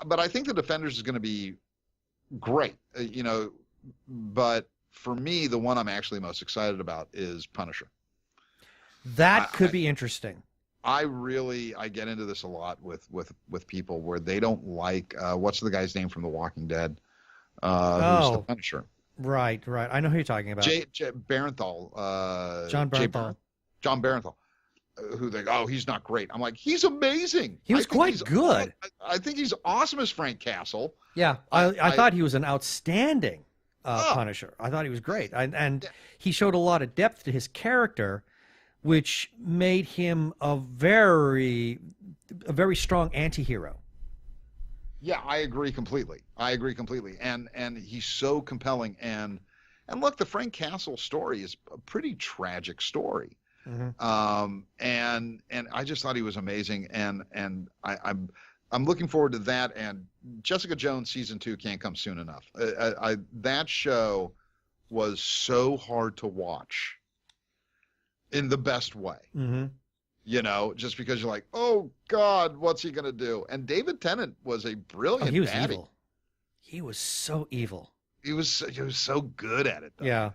But I think the Defenders is going to be great, but for me, the one I'm actually most excited about is Punisher. That could be interesting. I get into this a lot with people where they don't like, what's the guy's name from The Walking Dead? Who's the Punisher? Right. I know who you're talking about. Barenthal. John Barenthal. John Barenthal. Who they go, he's not great. I'm like, he's amazing. He was quite good. I think he's awesome as Frank Castle. Yeah, I thought he was an outstanding Punisher. I thought he was great. And he showed a lot of depth to his character, which made him a very strong anti-hero. Yeah, I agree completely. And he's so compelling. And look, the Frank Castle story is a pretty tragic story. Mm-hmm. And I just thought he was amazing. And I'm looking forward to that. And Jessica Jones season 2 can't come soon enough. That show was so hard to watch in the best way. Mm-hmm. Just because you're like, oh God, what's he going to do? And David Tennant was a brilliant he was baddie. Evil. He was so evil. He was so good at it, though. Yeah.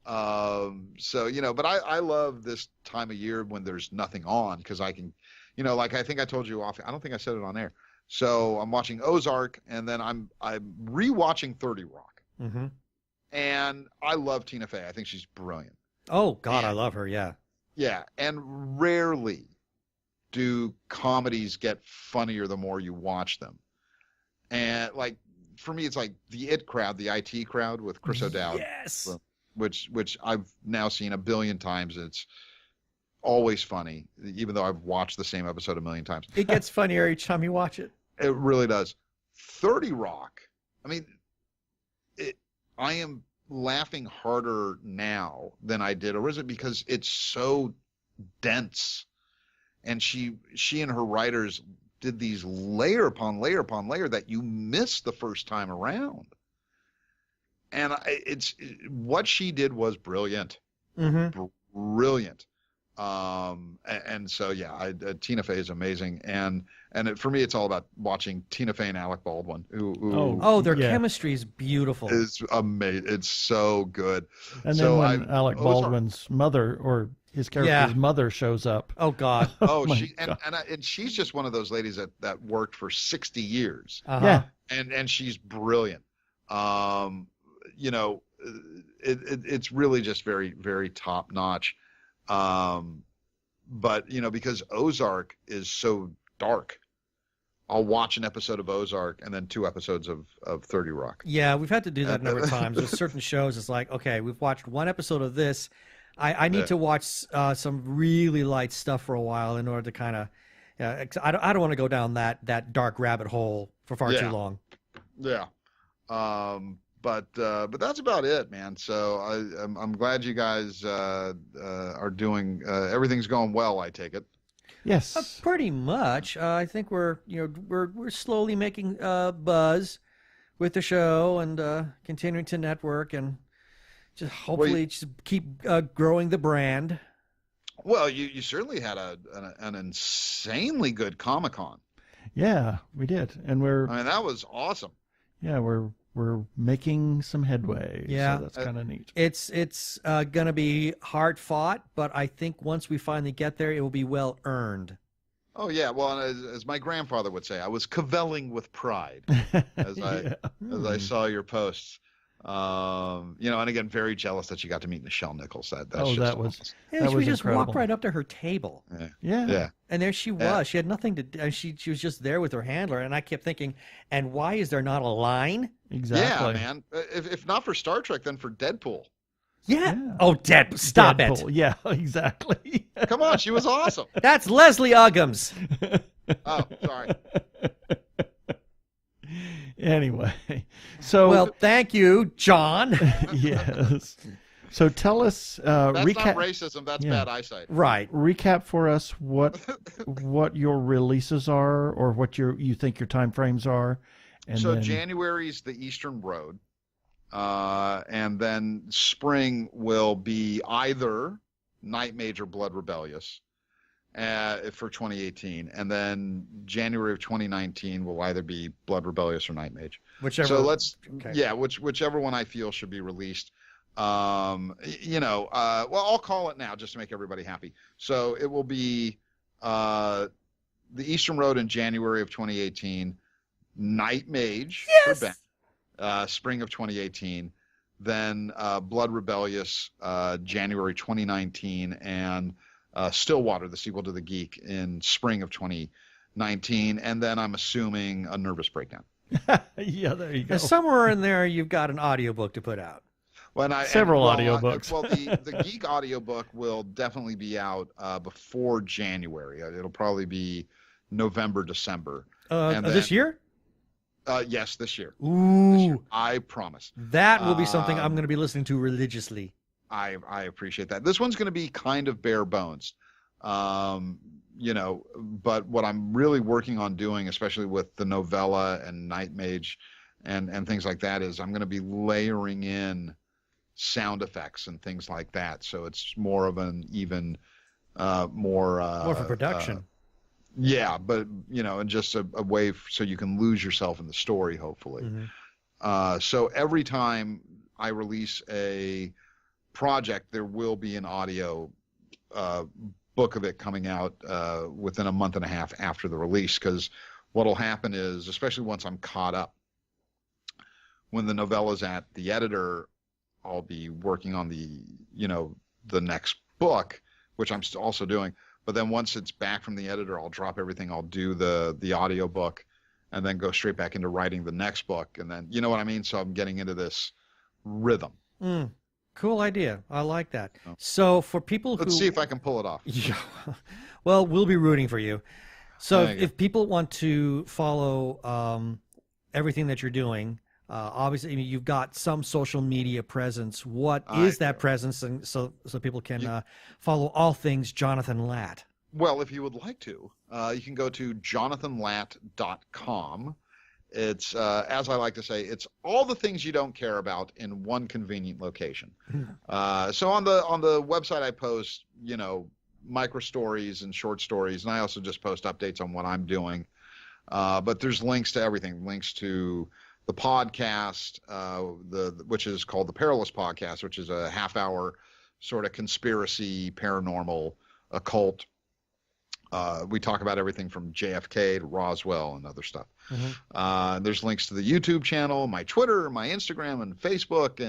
But I love this time of year when there's nothing on, because I can, like I think I told you off, I don't think I said it on air. So I'm watching Ozark, and then I'm rewatching 30 Rock. Mm-hmm. And I love Tina Fey. I think she's brilliant. Oh God, I love her. Yeah. Yeah, and rarely do comedies get funnier the more you watch them. And like for me, it's like the IT Crowd with Chris O'Dowd. Yes. Which I've now seen 1 billion times. It's always funny, even though I've watched the same episode 1 million times. It gets funnier each time you watch it. It really does. 30 Rock. I mean, I am laughing harder now than I did originally because it's so dense, and she and her writers did these layer upon layer upon layer that you miss the first time around. And what she did was brilliant. Mm-hmm. Brilliant. And so yeah, Tina Fey is amazing, and for me, it's all about watching Tina Fey and Alec Baldwin, who their Yeah. chemistry is beautiful. is amazing. It's so good. And So then when Alec Baldwin's mother, or his character's mother, shows up. Oh God. my And she's just one of those ladies that worked for 60 years, Yeah. and she's brilliant. You know, it's really just very, very top notch. But you know, because Ozark is so dark, I'll watch an episode of Ozark and then 2 episodes of 30 Rock. Yeah, we've had to do that a number of times. There's certain shows. It's like, okay, we've watched 1 episode of this. I need to watch some really light stuff for a while in order to kind of. I don't want to go down that dark rabbit hole for far too long. Yeah. But that's about it, man. So I'm glad you guys are doing everything's going well. I take it. Yes. Pretty much. I think we're slowly making buzz with the show and continuing to network and just hopefully just keep growing the brand. Well, you certainly had an insanely good Comic-Con. Yeah, we did, and I mean, that was awesome. Yeah, we're making some headway. Yeah, so that's kind of neat. It's gonna be hard fought, but I think once we finally get there, it will be well earned. Oh yeah, well, as my grandfather would say, I was cavelling with pride as I saw your posts. You know, and again, very jealous that you got to meet Nichelle Nichols. That was that Yeah, was we just incredible. walked right up to her table. Yeah. And there she was. Yeah. She had nothing to do. She was just there with her handler. And I kept thinking, and why is there not a line? Exactly. Yeah, man. If not for Star Trek, then for Deadpool. Yeah. Yeah. Oh, Stop Deadpool. Yeah, exactly. Come on, she was awesome. it. That's Leslie Uggams. Oh, sorry. Anyway, so Well, thank you, John. yes. So tell us, That's recap. not racism. That's bad eyesight. Right. Recap for us what your releases are, or what you think your time frames are, and So then, January's the Eastern Road, and then spring will be either Night Mage or Blood Rebellious for 2018, and then January of 2019 will either be Blood Rebellious or Night Mage. Whichever. So Okay. whichever one I feel should be released. You know, well, I'll call it now just to make everybody happy. So it will be the Eastern Road in January of 2018, Night Mage for Ben, spring of 2018, then Blood Rebellious January 2019, and Stillwater, the sequel to The Geek, in spring of 2019, and then I'm assuming a Nervous Breakdown. yeah, there you go. And somewhere in there, you've got an audiobook to put out. Several audiobooks. Well, the Geek audiobook will definitely be out before January. It'll probably be November, December. And This year? Yes, this year. Ooh. This year. I promise. That will be something I'm going to be listening to religiously. I appreciate that. This one's going to be kind of bare bones. You know, but what I'm really working on doing, especially with the novella and Night Mage and things like that, is I'm going to be layering in sound effects and things like that. So it's more of an even more for production. Yeah, but you know, and just a way so you can lose yourself in the story, hopefully. Mm-hmm. So every time I release a project, there will be an audio book of it coming out within a month and a half after the release, because what'll happen is, especially once I'm caught up, when the novella's at the editor, I'll be working on the next book, which I'm also doing. But then once it's back from the editor, I'll drop everything. I'll do the audio book, and then go straight back into writing the next book. And then, you know what I mean? So I'm getting into this rhythm. Cool idea. I like that. So for people Let's see if I can pull it off. Yeah. Well, we'll be rooting for you. So Thank you. if people want to follow everything that you're doing, obviously you've got some social media presence. What is that presence? And so people can follow all things Jonathan Latt. Well, if you would like to, you can go to jonathanlatt.com. It's, as I like to say, it's all the things you don't care about in one convenient location. So on the website, I post, micro stories and short stories, and I also just post updates on what I'm doing. But there's links to everything, links to the podcast, which is called the Perilous Podcast, which is a half-hour sort of conspiracy, paranormal, occult. We talk about everything from JFK to Roswell and other stuff. There's links to the YouTube channel, my Twitter, my Instagram, and Facebook,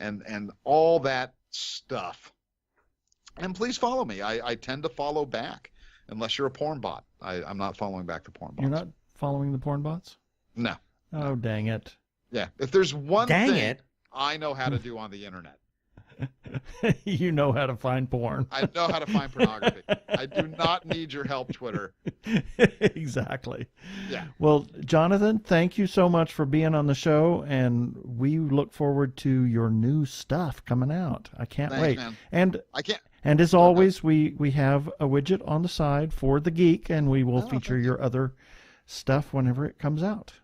and all that stuff. And please follow me. I tend to follow back, unless you're a porn bot. I'm not following back the porn bots. You're not following the porn bots? No. Oh, dang it. Yeah. If there's one thing I know how to do on the internet. You know how to find porn. I know how to find pornography. I do not need your help, Twitter. Exactly. Yeah. Well, Jonathan, thank you so much for being on the show, and we look forward to your new stuff coming out. I can't wait. Man. And I can't. And as always, we have a widget on the side for the geek, and we will feature your other stuff whenever it comes out.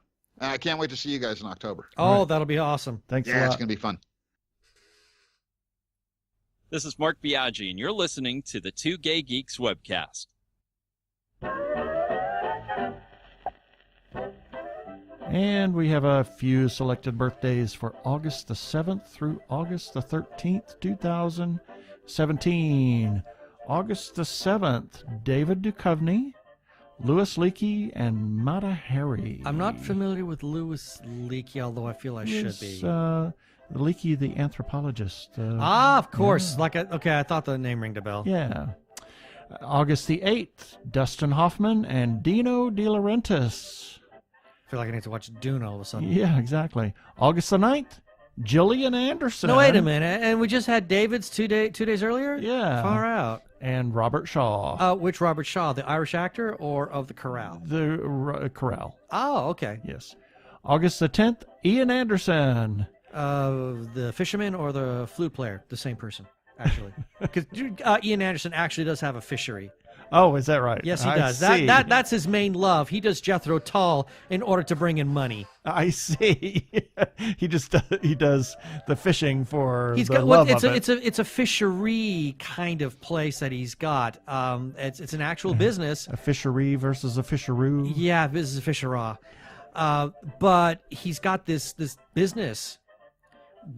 I can't wait to see you guys in October. Oh, that'll be awesome. Thanks a lot. Yeah, it's going to be fun. This is Mark Biaggi, and you're listening to the Two Gay Geeks webcast. And we have a few selected birthdays for August the 7th through August the 13th, 2017. August the 7th, David Duchovny, Louis Leakey, and Mata Hari. I'm not familiar with Louis Leakey, although I feel I should be. Leakey, the anthropologist. Of course. Yeah. Okay, I thought the name rang a bell. Yeah. August the 8th, Dustin Hoffman and Dino De Laurentiis. I feel like I need to watch Dune all of a sudden. Yeah, exactly. August the 9th, Gillian Anderson. No, wait a minute. And we just had David's 2 days earlier? Yeah. Far out. And Robert Shaw. Which Robert Shaw? The Irish actor or of the Corral? The Corral. Oh, okay. Yes. August the 10th, Ian Anderson. The fisherman or the flute player? The same person, actually. Because Ian Anderson actually does have a fishery. Oh, is that right? Yes, he does. That's his main love. He does Jethro Tull in order to bring in money. I see. he does the fishing for He's the got, love of it. It's a fishery kind of place that he's got. It's an actual business. A fishery versus a fisheroo. Yeah, business fisherah. But he's got this business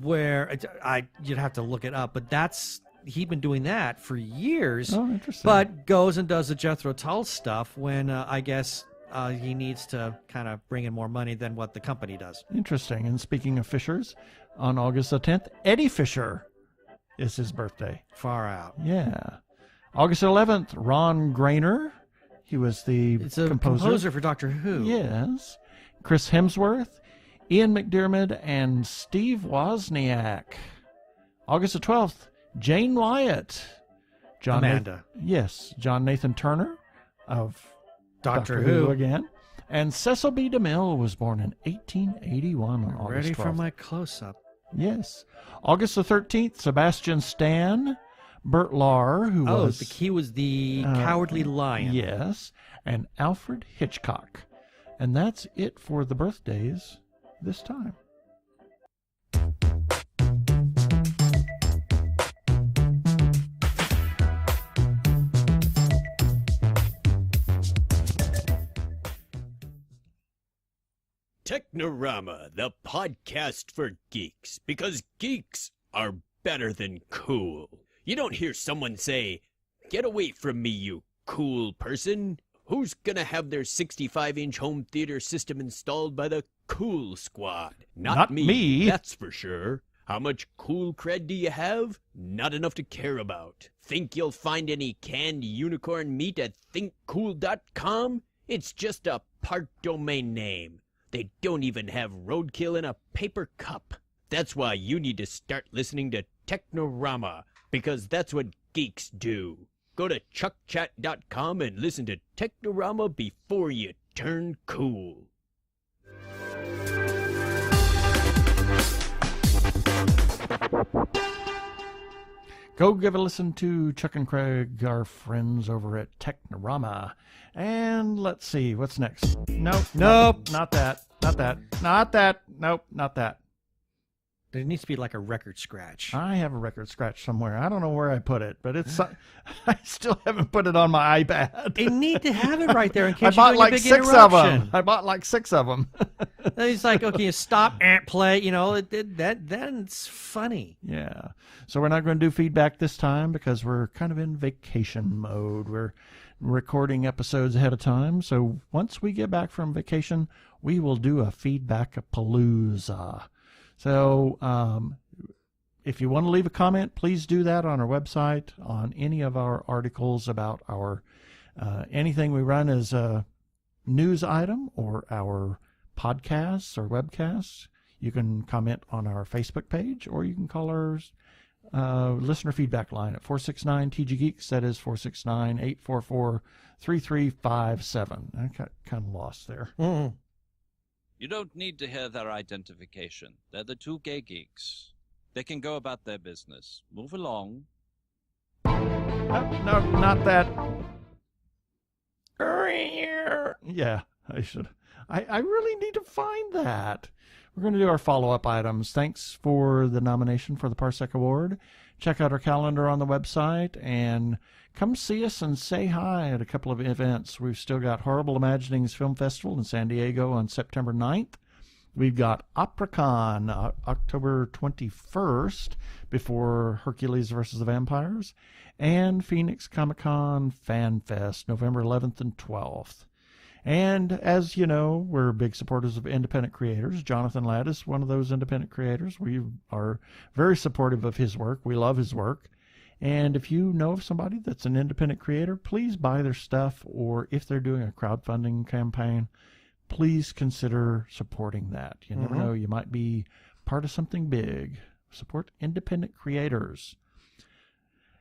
where you'd have to look it up, but he'd been doing that for years. Oh, interesting. But goes and does the Jethro Tull stuff when I guess he needs to kind of bring in more money than what the company does. Interesting. And speaking of fishers, on August the 10th, Eddie Fisher is his birthday. Far out. Yeah. August 11th, Ron Grainer. He was the composer for Doctor Who. Yes. Chris Hemsworth, Ian McDiarmid, and Steve Wozniak. August the 12th, Jane Wyatt. Amanda. John Nathan Turner of Doctor Who again. And Cecil B. DeMille was born in 1881 on August 12th. Ready for my close-up. Yes. August the 13th, Sebastian Stan. Bert Lahr, he was the Cowardly Lion. Yes. And Alfred Hitchcock. And that's it for the birthdays this time. Technorama, the podcast for geeks, because geeks are better than cool. You don't hear someone say, "Get away from me, you cool person." Who's gonna have their 65-inch home theater system installed by the Cool Squad? Not me, that's for sure. How much cool cred do you have? Not enough to care about. Think you'll find any canned unicorn meat at thinkcool.com? It's just a part domain name. They don't even have roadkill in a paper cup. That's why you need to start listening to Technorama, because that's what geeks do. Go to chuckchat.com and listen to Technorama before you turn cool. Go give a listen to Chuck and Craig, our friends over at Technorama. And let's see, what's next? Nope. Not that. Nope, not that. There needs to be like a record scratch. I have a record scratch somewhere. I don't know where I put it, but it's. I still haven't put it on my iPad. You need to have it right there in I case bought you're doing like a big 6 of interruption. them. I bought like 6 of them. It's like, okay, you stop and play. You know, that's funny. Yeah. So we're not going to do feedback this time because we're kind of in vacation mode. We're recording episodes ahead of time. So once we get back from vacation, we will do a feedback-a-palooza. So if you want to leave a comment, please do that on our website, on any of our articles about our anything we run as a news item or our podcasts or webcasts. You can comment on our Facebook page, or you can call our listener feedback line at 469-TG-GEEKS. That is 469-844-3357. I got kind of lost there. Mm-hmm. You don't need to hear their identification. They're the Two Gay Geeks. They can go about their business. Move along. No, not that. Yeah, I should. I really need to find that. We're going to do our follow-up items. Thanks for the nomination for the Parsec Award. Check out our calendar on the website and come see us and say hi at a couple of events. We've still got Horrible Imaginings Film Festival in San Diego on September 9th. We've got OperaCon October 21st before Hercules versus the Vampires, and Phoenix Comic-Con Fan Fest November 11th and 12th. And as you know, we're big supporters of independent creators. Jonathan Latt is one of those independent creators. We are very supportive of his work. We love his work. And if you know of somebody that's an independent creator, please buy their stuff, or if they're doing a crowdfunding campaign, please consider supporting that. You never know, you might be part of something big. Support independent creators.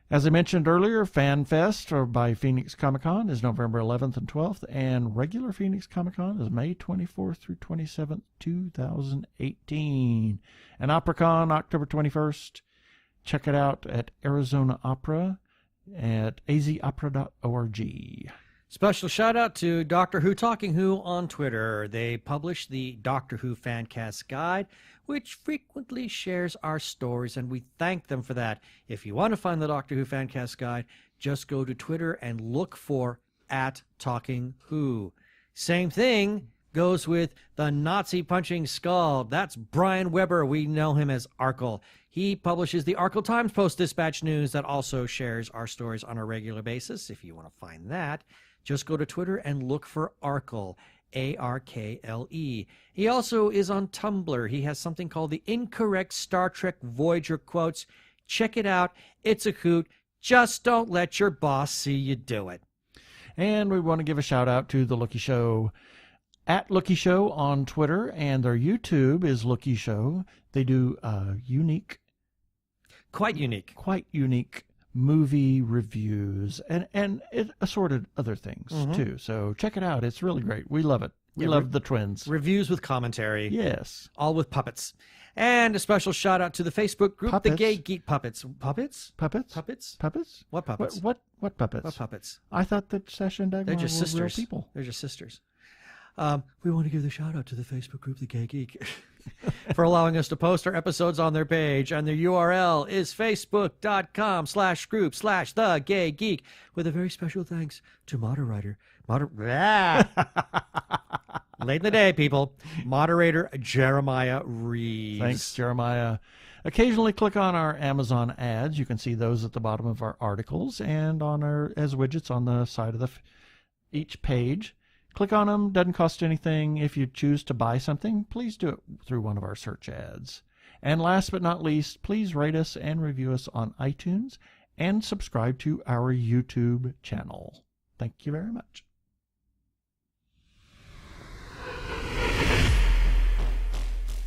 As I mentioned earlier, Fan Fest by Phoenix Comic-Con is November 11th and 12th, and regular Phoenix Comic-Con is May 24th through 27th, 2018. And OperaCon, October 21st. Check it out at Arizona Opera at azopera.org. Special shout out to Doctor Who Talking Who on Twitter. They publish the Doctor Who Fancast Guide, which frequently shares our stories, and we thank them for that. If you want to find the Doctor Who Fancast Guide, just go to Twitter and look for @TalkingWho. Same thing goes with the Nazi Punching Skull. That's Brian Weber. We know him as Arkle. He publishes the Arkle Times Post-Dispatch News that also shares our stories on a regular basis. If you want to find that, just go to Twitter and look for Arkle, Arkle. He also is on Tumblr. He has something called the Incorrect Star Trek Voyager Quotes. Check it out. It's a hoot. Just don't let your boss see you do it. And we want to give a shout out to The Lookie Show at Lookie Show on Twitter, and their YouTube is Lookie Show. They do quite unique movie reviews and assorted other things too. So check it out. It's really great. We love it. We love the twins. Reviews with commentary. Yes. All with puppets. And a special shout out to the Facebook group, Puppets? The Gay Geek Puppets. Puppets? Puppets? Puppets? Puppets? What puppets? What puppets? What puppets? I thought that Sasha and Dagmar They're just were sisters. real people. They're just sisters. We want to give the shout out to the Facebook group, The Gay Geek, for allowing us to post our episodes on their page. And their URL is facebook.com/group/The Gay Geek, with a very special thanks to late in the day, people. Moderator Jeremiah Reeves. Thanks, Jeremiah. Occasionally click on our Amazon ads. You can see those at the bottom of our articles and on our as widgets on the side of each page. Click on them. Doesn't cost anything. If you choose to buy something, please do it through one of our search ads. And last but not least, please rate us and review us on iTunes and subscribe to our YouTube channel. Thank you very much.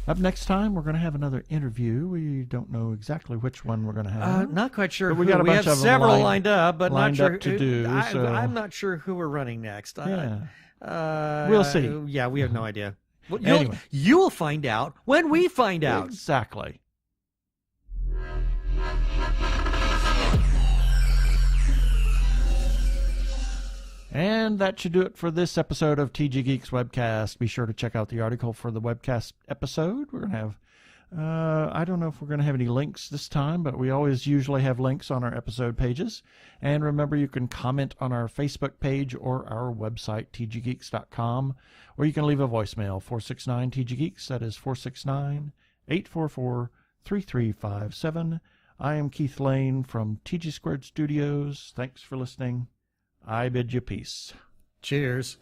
Up next time, we're going to have another interview. We don't know exactly which one we're going to have. Not quite sure. But we got a bunch have of them several lined up, but not sure to do. So. I'm not sure who we're running next. Yeah. We'll see. Yeah, we have no idea. Well, Anyway. you'll find out when we find out. Exactly. And that should do it for this episode of TG Geeks Webcast. Be sure to check out the article for the webcast episode. We're going to have I don't know if we're going to have any links this time, but we always usually have links on our episode pages. And remember, you can comment on our Facebook page or our website, tggeeks.com, or you can leave a voicemail, 469-TGGeeks. That is 469-844-3357. I am Keith Lane from TG Squared Studios. Thanks for listening. I bid you peace. Cheers.